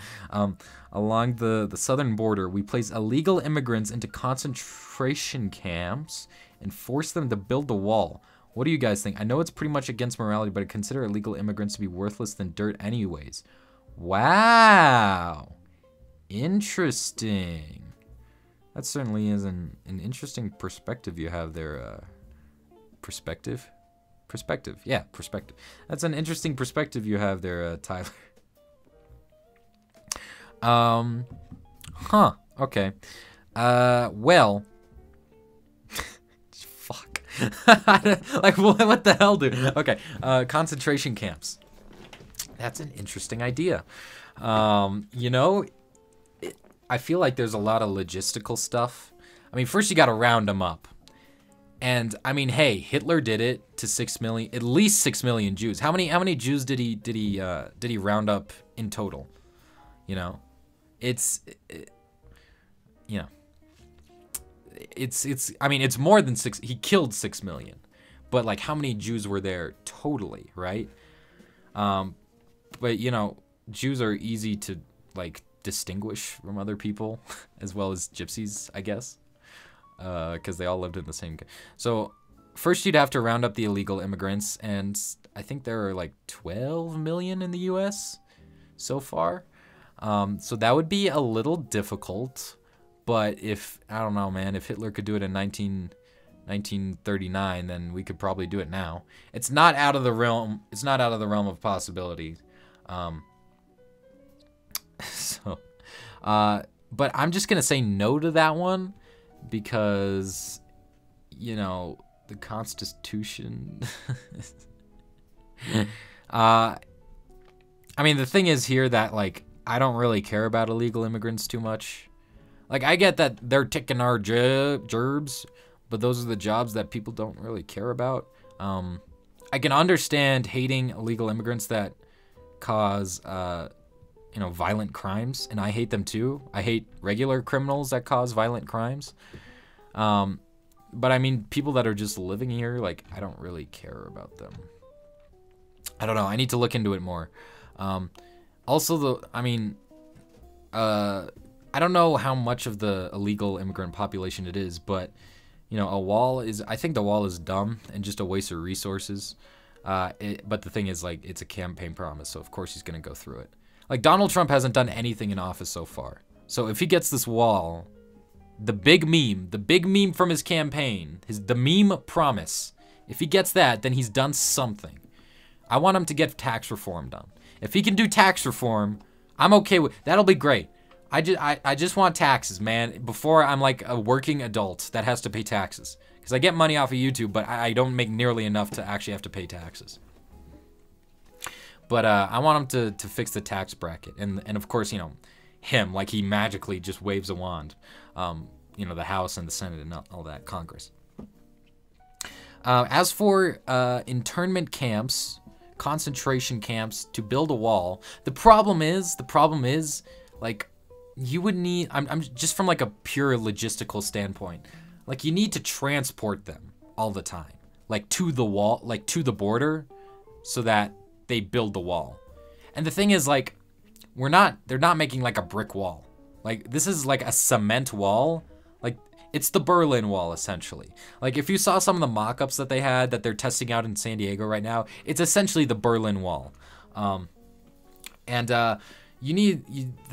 [SPEAKER 1] along the southern border, we place illegal immigrants into concentration camps and force them to build the wall? What do you guys think? I know it's pretty much against morality, but I consider illegal immigrants to be worthless than dirt anyways. Wow. Interesting. That certainly is an interesting perspective you have there. Perspective? Perspective. Yeah, perspective. That's an interesting perspective you have there, Tyler. Huh. Okay. Well. Fuck. Like, what the hell, dude? Okay. Concentration camps. That's an interesting idea. I feel like there's a lot of logistical stuff. I mean, first you gotta round them up. And I mean, hey, Hitler did it to 6 million, at least 6 million Jews. How many Jews did he round up in total? It's I mean, it's more than 6. He killed 6 million, but like, how many Jews were there totally, right? But Jews are easy to like distinguish from other people, as well as gypsies, I guess. Because they all lived in the same. So first you'd have to round up the illegal immigrants, and I think there are like 12 million in the U.S. so far. So that would be a little difficult, but I don't know, man, if Hitler could do it in 1939, then we could probably do it now. It's not out of the realm. It's not out of the realm of possibility. But I'm just gonna say no to that one. Because, the Constitution. I mean, the thing is here that, like, I don't really care about illegal immigrants too much. Like, I get that they're ticking our gerbs, but those are the jobs that people don't really care about. I can understand hating illegal immigrants that cause, violent crimes, and I hate them too. I hate regular criminals that cause violent crimes. But I mean, people that are just living here, like, I don't really care about them. I don't know. I need to look into it more. Also, I don't know how much of the illegal immigrant population it is, but, I think the wall is dumb and just a waste of resources. But the thing is, like, it's a campaign promise, so of course he's going to go through it. Like, Donald Trump hasn't done anything in office so far. So if he gets this wall, the big meme from his campaign, the meme promise, if he gets that, then he's done something. I want him to get tax reform done. If he can do tax reform, I'm okay with that'll be great. I just want taxes, man, before I'm like a working adult that has to pay taxes. Because I get money off of YouTube, but I don't make nearly enough to actually have to pay taxes. But I want him to fix the tax bracket. And of course, you know, him, like he magically just waves a wand. You know, the House and the Senate and all that, Congress. As for internment camps, concentration camps to build a wall, the problem is, like, you would need, I'm just from like a pure logistical standpoint, like you need to transport them all the time, like to the wall, like to the border, so that they build the wall. And the thing is, like, they're not making like a brick wall. Like, this is like a cement wall. Like, it's the Berlin Wall, essentially. Like, if you saw some of the mock-ups that they had that they're testing out in San Diego right now, it's essentially the Berlin Wall. The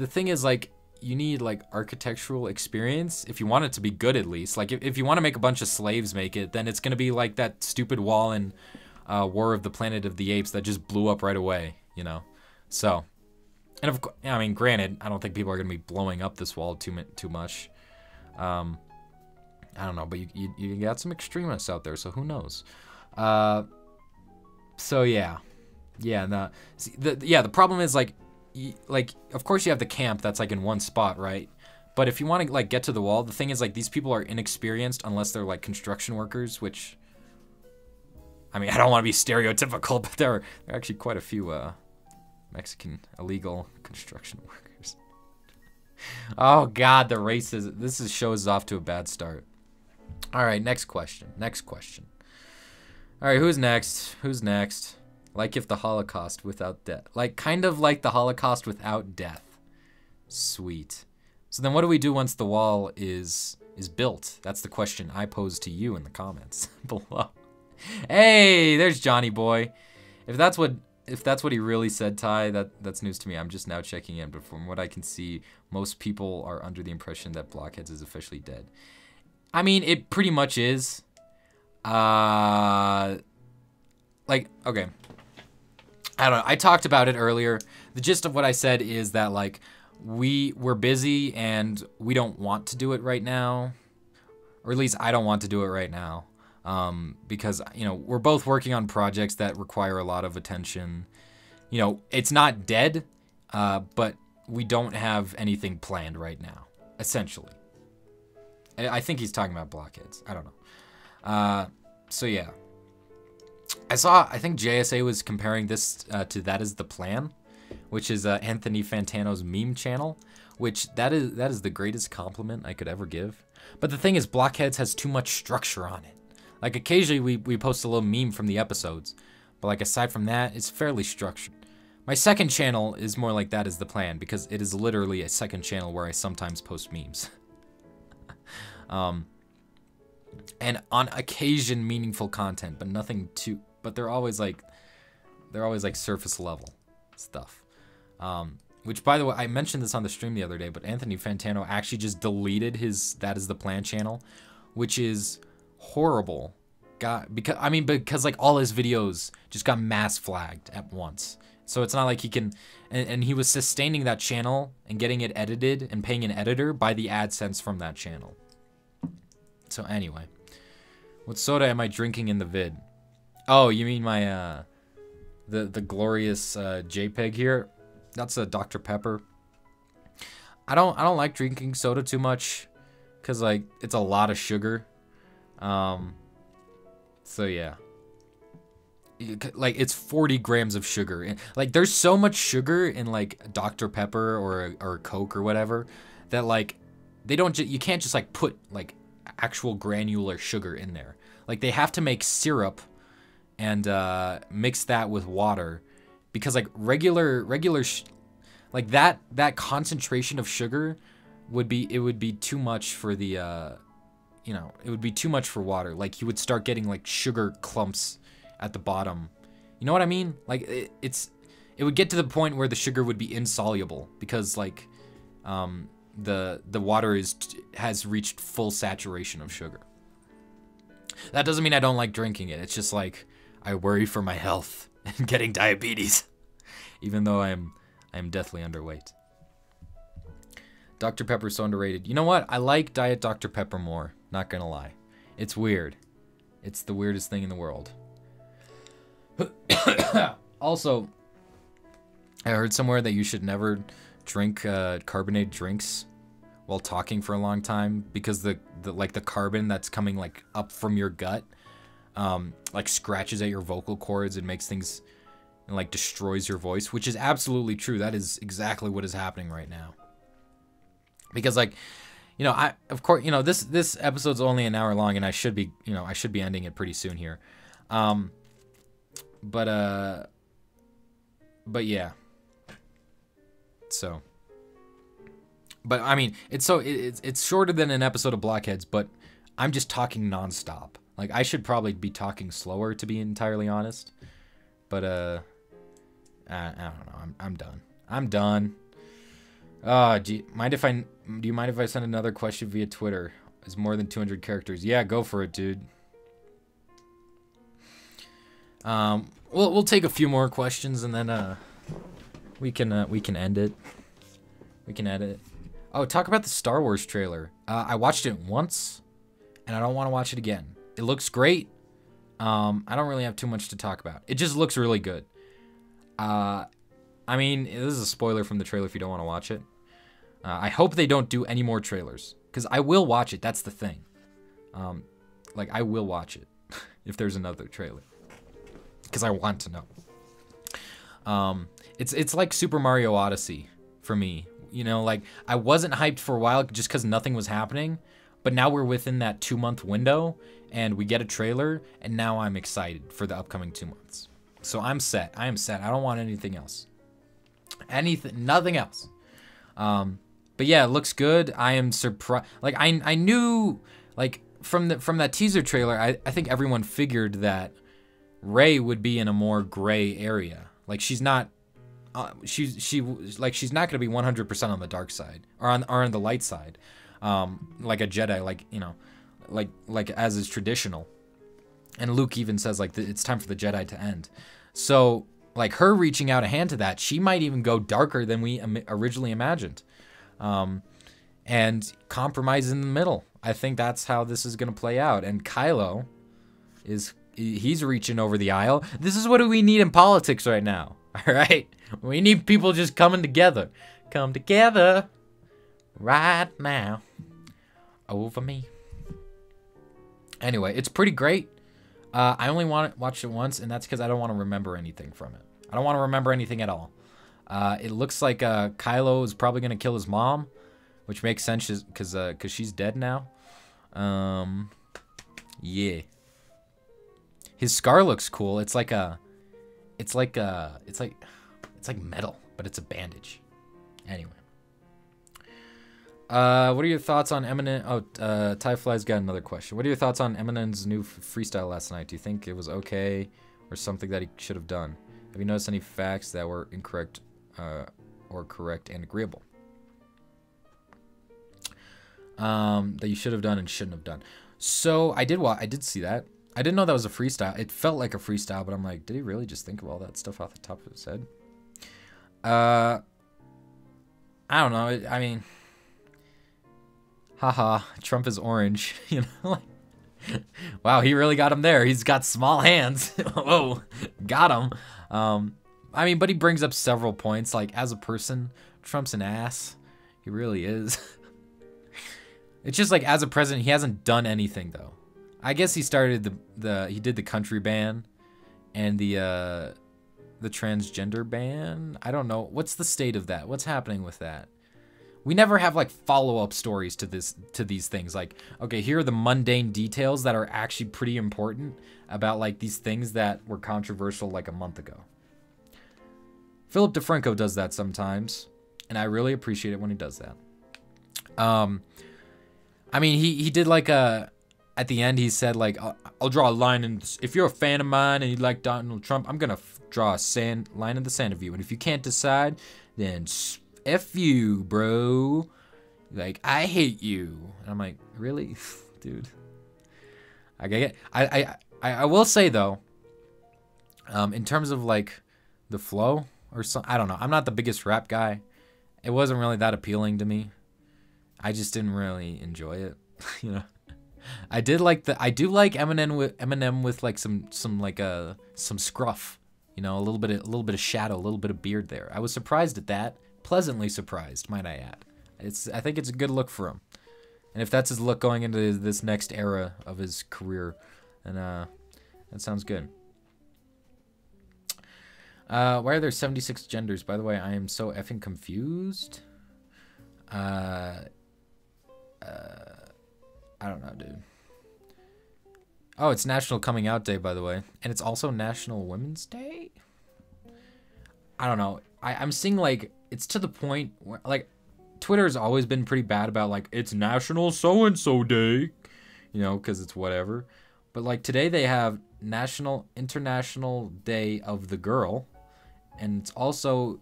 [SPEAKER 1] thing is, like, you need like architectural experience if you want it to be good, at least. Like, if you want to make a bunch of slaves make it, then it's gonna be like that stupid wall in War of the Planet of the Apes that just blew up right away, you know. So, and of course, I mean, granted, I don't think people are gonna be blowing up this wall too much. I don't know, but you got some extremists out there, so who knows? So yeah, the problem is like of course you have the camp that's like in one spot, right? But if you want to like get to the wall, the thing is like these people are inexperienced unless they're like construction workers, which, I mean, I don't want to be stereotypical, but there are actually quite a few Mexican illegal construction workers. Oh God, the racism. This show is off to a bad start. All right, next question. All right, who's next? Like if the Holocaust without death. Like, kind of like the Holocaust without death. Sweet. So then what do we do once the wall is built? That's the question I pose to you in the comments below. Hey, there's Johnny Boy. If that's what he really said, Ty, that's news to me. I'm just now checking in, but from what I can see, most people are under the impression that Blockheads is officially dead. I mean, it pretty much is. Like, okay. I don't know. I talked about it earlier. The gist of what I said is that, like, we're busy and we don't want to do it right now. Or at least I don't want to do it right now. Because, you know, we're both working on projects that require a lot of attention. You know, it's not dead, but we don't have anything planned right now, essentially. I think he's talking about Blockheads. I don't know. So yeah. I think JSA was comparing this to That Is the Plan, which is Anthony Fantano's meme channel, which that is the greatest compliment I could ever give. But the thing is, Blockheads has too much structure on it. Like, occasionally we post a little meme from the episodes, but like aside from that, it's fairly structured. My second channel is more like That Is the Plan, because it is literally a second channel where I sometimes post memes. And on occasion meaningful content, but nothing too, but they're always like surface level stuff. Which, by the way, I mentioned this on the stream the other day, but Anthony Fantano actually just deleted his That Is the Plan channel, which is horrible. Because like all his videos just got mass flagged at once. So it's not like he can, and he was sustaining that channel and getting it edited and paying an editor by the AdSense from that channel. So anyway, what soda am I drinking in the vid? Oh, you mean my the glorious JPEG here? That's a Dr. Pepper. I don't like drinking soda too much, cause like it's a lot of sugar. So yeah, like it's 40 grams of sugar, and like there's so much sugar in like Dr. Pepper or Coke or whatever that like you can't just like put like actual granular sugar in there. Like they have to make syrup and mix that with water, because like regular like that concentration of sugar would be too much for the you know, it would be too much for water. Like you would start getting like sugar clumps at the bottom. You know what I mean? Like it would get to the point where the sugar would be insoluble, because like the water has reached full saturation of sugar. That doesn't mean I don't like drinking it. It's just like I worry for my health and getting diabetes, even though I'm I am deathly underweight. Dr. Pepper's so underrated. You know what? I like Diet Dr. Pepper more. Not gonna lie. It's weird. It's the weirdest thing in the world. Also, I heard somewhere that you should never drink carbonated drinks while talking for a long time because the carbon that's coming like up from your gut like scratches at your vocal cords and makes things and like destroys your voice, which is absolutely true. That is exactly what is happening right now. Because like, you know, I of course, you know, this episode's only an hour long and I should be ending it pretty soon here. But yeah. So, but I mean, it's shorter than an episode of Blockheads, but I'm just talking nonstop. Like I should probably be talking slower to be entirely honest. But I don't know. I'm done. I'm done. Do you mind if I send another question via Twitter? It's more than 200 characters. Yeah, go for it, dude. We'll take a few more questions and then we can end it. We can edit it. Oh, talk about the Star Wars trailer. I watched it once, and I don't want to watch it again. It looks great. I don't really have too much to talk about. It just looks really good. I mean, this is a spoiler from the trailer if you don't want to watch it. I hope they don't do any more trailers, because I will watch it. That's the thing. Like, I will watch it if there's another trailer, because I want to know. It's like Super Mario Odyssey for me. You know, like, I wasn't hyped for a while just because nothing was happening, but now we're within that 2-month window, and we get a trailer, and now I'm excited for the upcoming 2 months. So I'm set. I am set. I don't want anything else. Nothing else. But yeah, it looks good. I am surprised. Like I knew, like from that teaser trailer, I think everyone figured that Rey would be in a more gray area. Like she's not, she's not gonna be 100% on the dark side or on the light side, like a Jedi, like you know, like as is traditional. And Luke even says like it's time for the Jedi to end. So like her reaching out a hand to that, she might even go darker than we originally imagined. And compromise in the middle. I think that's how this is going to play out. And Kylo he's reaching over the aisle. This is what we need in politics right now. All right. We need people just coming together. Come together right now over me. Anyway, it's pretty great. I only watched it once, and that's because I don't want to remember anything from it. I don't want to remember anything at all. It looks like Kylo is probably gonna kill his mom, which makes sense because she's dead now. Yeah. His scar looks cool. It's like metal, but it's a bandage. Anyway. What are your thoughts on Eminem? Oh, Tyfly's got another question. What are your thoughts on Eminem's new freestyle last night? Do you think it was okay or something that he should have done? Have you noticed any facts that were incorrect or correct and agreeable? That you should have done and shouldn't have done. So I did see that. I didn't know that was a freestyle. It felt like a freestyle, but I'm like, did he really just think of all that stuff off the top of his head? I don't know. I mean, haha, Trump is orange. You know, like, wow, he really got him there. He's got small hands. Whoa, got him. I mean, but he brings up several points. Like, as a person, Trump's an ass. He really is. It's just like, as a president, he hasn't done anything though. I guess he started he did the country ban and the transgender ban. I don't know. What's the state of that? What's happening with that? We never have like follow-up stories to these things. Like, okay, here are the mundane details that are actually pretty important about like these things that were controversial like a month ago. Philip DeFranco does that sometimes, and I really appreciate it when he does that. I mean, he did like at the end he said like, I'll draw a line, and if you're a fan of mine and you like Donald Trump, I'm gonna draw a line in the sand of you, and if you can't decide, then F you, bro. Like, I hate you. And I'm like, really? Dude. I will say, though, in terms of, like, the flow or some. I don't know. I'm not the biggest rap guy. It wasn't really that appealing to me. I just didn't really enjoy it. You know. I do like Eminem with like some scruff. You know, a little bit of shadow, a little bit of beard there. I was surprised at that. Pleasantly surprised, might I add. I think it's a good look for him. And if that's his look going into this next era of his career, then that sounds good. Why are there 76 genders? By the way, I am so effing confused. I don't know, dude. Oh, it's National Coming Out Day, by the way. And it's also National Women's Day? I don't know. I'm seeing, like, it's to the point where, like, Twitter's always been pretty bad about, like, it's National So-and-so Day. You know, because it's whatever. But, like, today they have International Day of the Girl. And it's also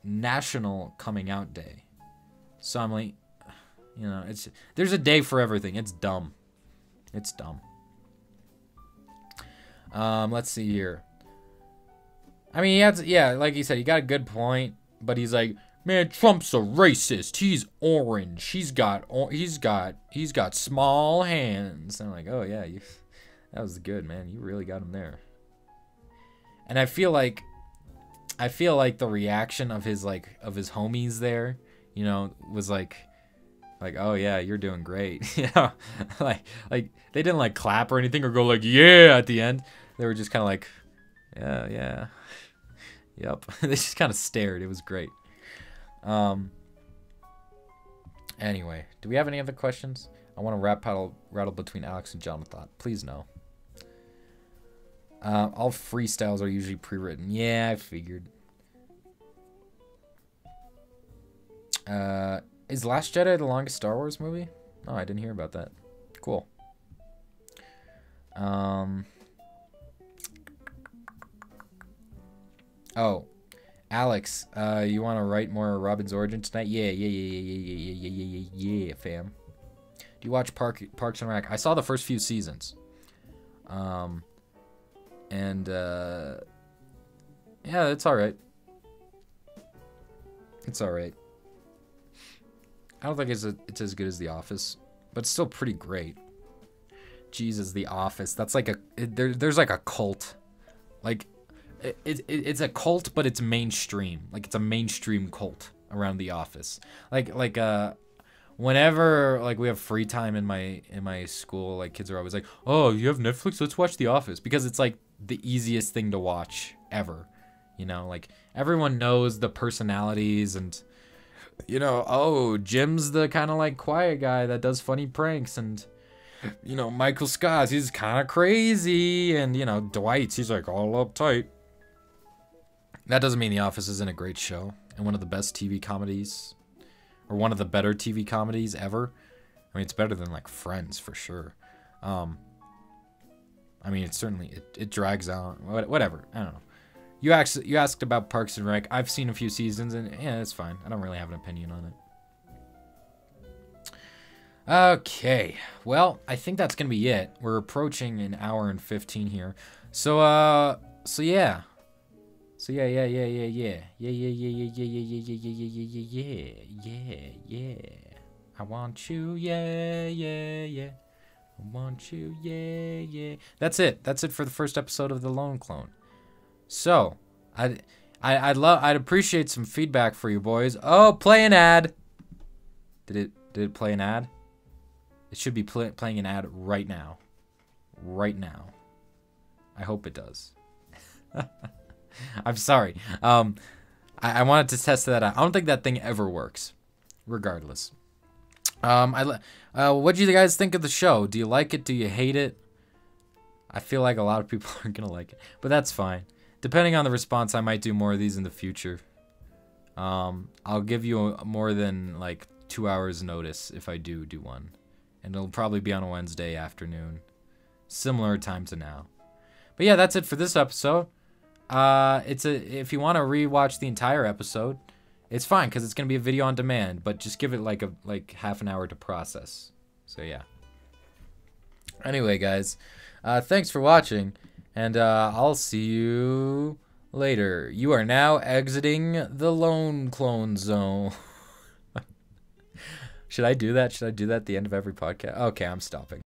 [SPEAKER 1] National Coming Out Day. So I'm like, you know, there's a day for everything. It's dumb. It's dumb. Let's see here. I mean, yeah, like you said, he got a good point, but he's like, man, Trump's a racist. He's orange. He's got small hands. And I'm like, oh yeah, that was good, man. You really got him there. And I feel like the reaction of his homies there, you know, was like, oh yeah, you're doing great. You know, like they didn't like clap or anything or go like yeah at the end. They were just kind of like, yeah, yep. They just kind of stared. It was great. Anyway, do we have any other questions? I want to rattle between Alex and Jonathan. Please no. All freestyles are usually pre-written. Yeah, I figured. Is Last Jedi the longest Star Wars movie? Oh, I didn't hear about that. Cool. Oh, Alex, you want to write more Robin's origin tonight? Yeah, fam. Do you watch Parks and Rec? I saw the first few seasons. Yeah, it's all right. It's all right. I don't think it's as good as The Office, but it's still pretty great. Jesus, The Office. That's like there's like a cult. Like it's a cult, but it's mainstream. Like it's a mainstream cult around The Office. Like whenever like we have free time in my school, like kids are always like, "Oh, you have Netflix? Let's watch The Office," because it's like the easiest thing to watch ever. You know, like everyone knows the personalities and, you know, oh, Jim's the kind of like quiet guy that does funny pranks, and, you know, Michael Scott, he's kind of crazy, and, you know, Dwight's, he's like all uptight. That doesn't mean The Office isn't a great show and one of the best TV comedies, or one of the better TV comedies ever. I mean, it's better than like Friends for sure. I mean, it certainly it drags out. Whatever. I don't know. You asked about Parks and Rec. I've seen a few seasons, and yeah, it's fine. I don't really have an opinion on it. Okay. Well, I think that's gonna be it. We're approaching an hour and 15 here. So yeah. Yeah. I want you, yeah. I want you, yeah. That's it. That's it for the first episode of The Lone Clone. So, I'd appreciate some feedback for you boys. Oh, play an ad. Did it play an ad? It should be playing an ad right now. Right now. I hope it does. I'm sorry. I wanted to test that out. I don't think that thing ever works. Regardless. What do you guys think of the show? Do you like it? Do you hate it? I feel like a lot of people aren't gonna like it, but that's fine. Depending on the response, I might do more of these in the future. I'll give you more than like 2 hours notice if I do one, and it'll probably be on a Wednesday afternoon, similar time to now. But yeah, that's it for this episode. If you want to rewatch the entire episode, it's fine because it's gonna be a video on demand. But just give it like half an hour to process. So yeah. Anyway, guys, thanks for watching, and I'll see you later. You are now exiting the lone clone zone. Should I do that? Should I do that at the end of every podcast? Okay, I'm stopping.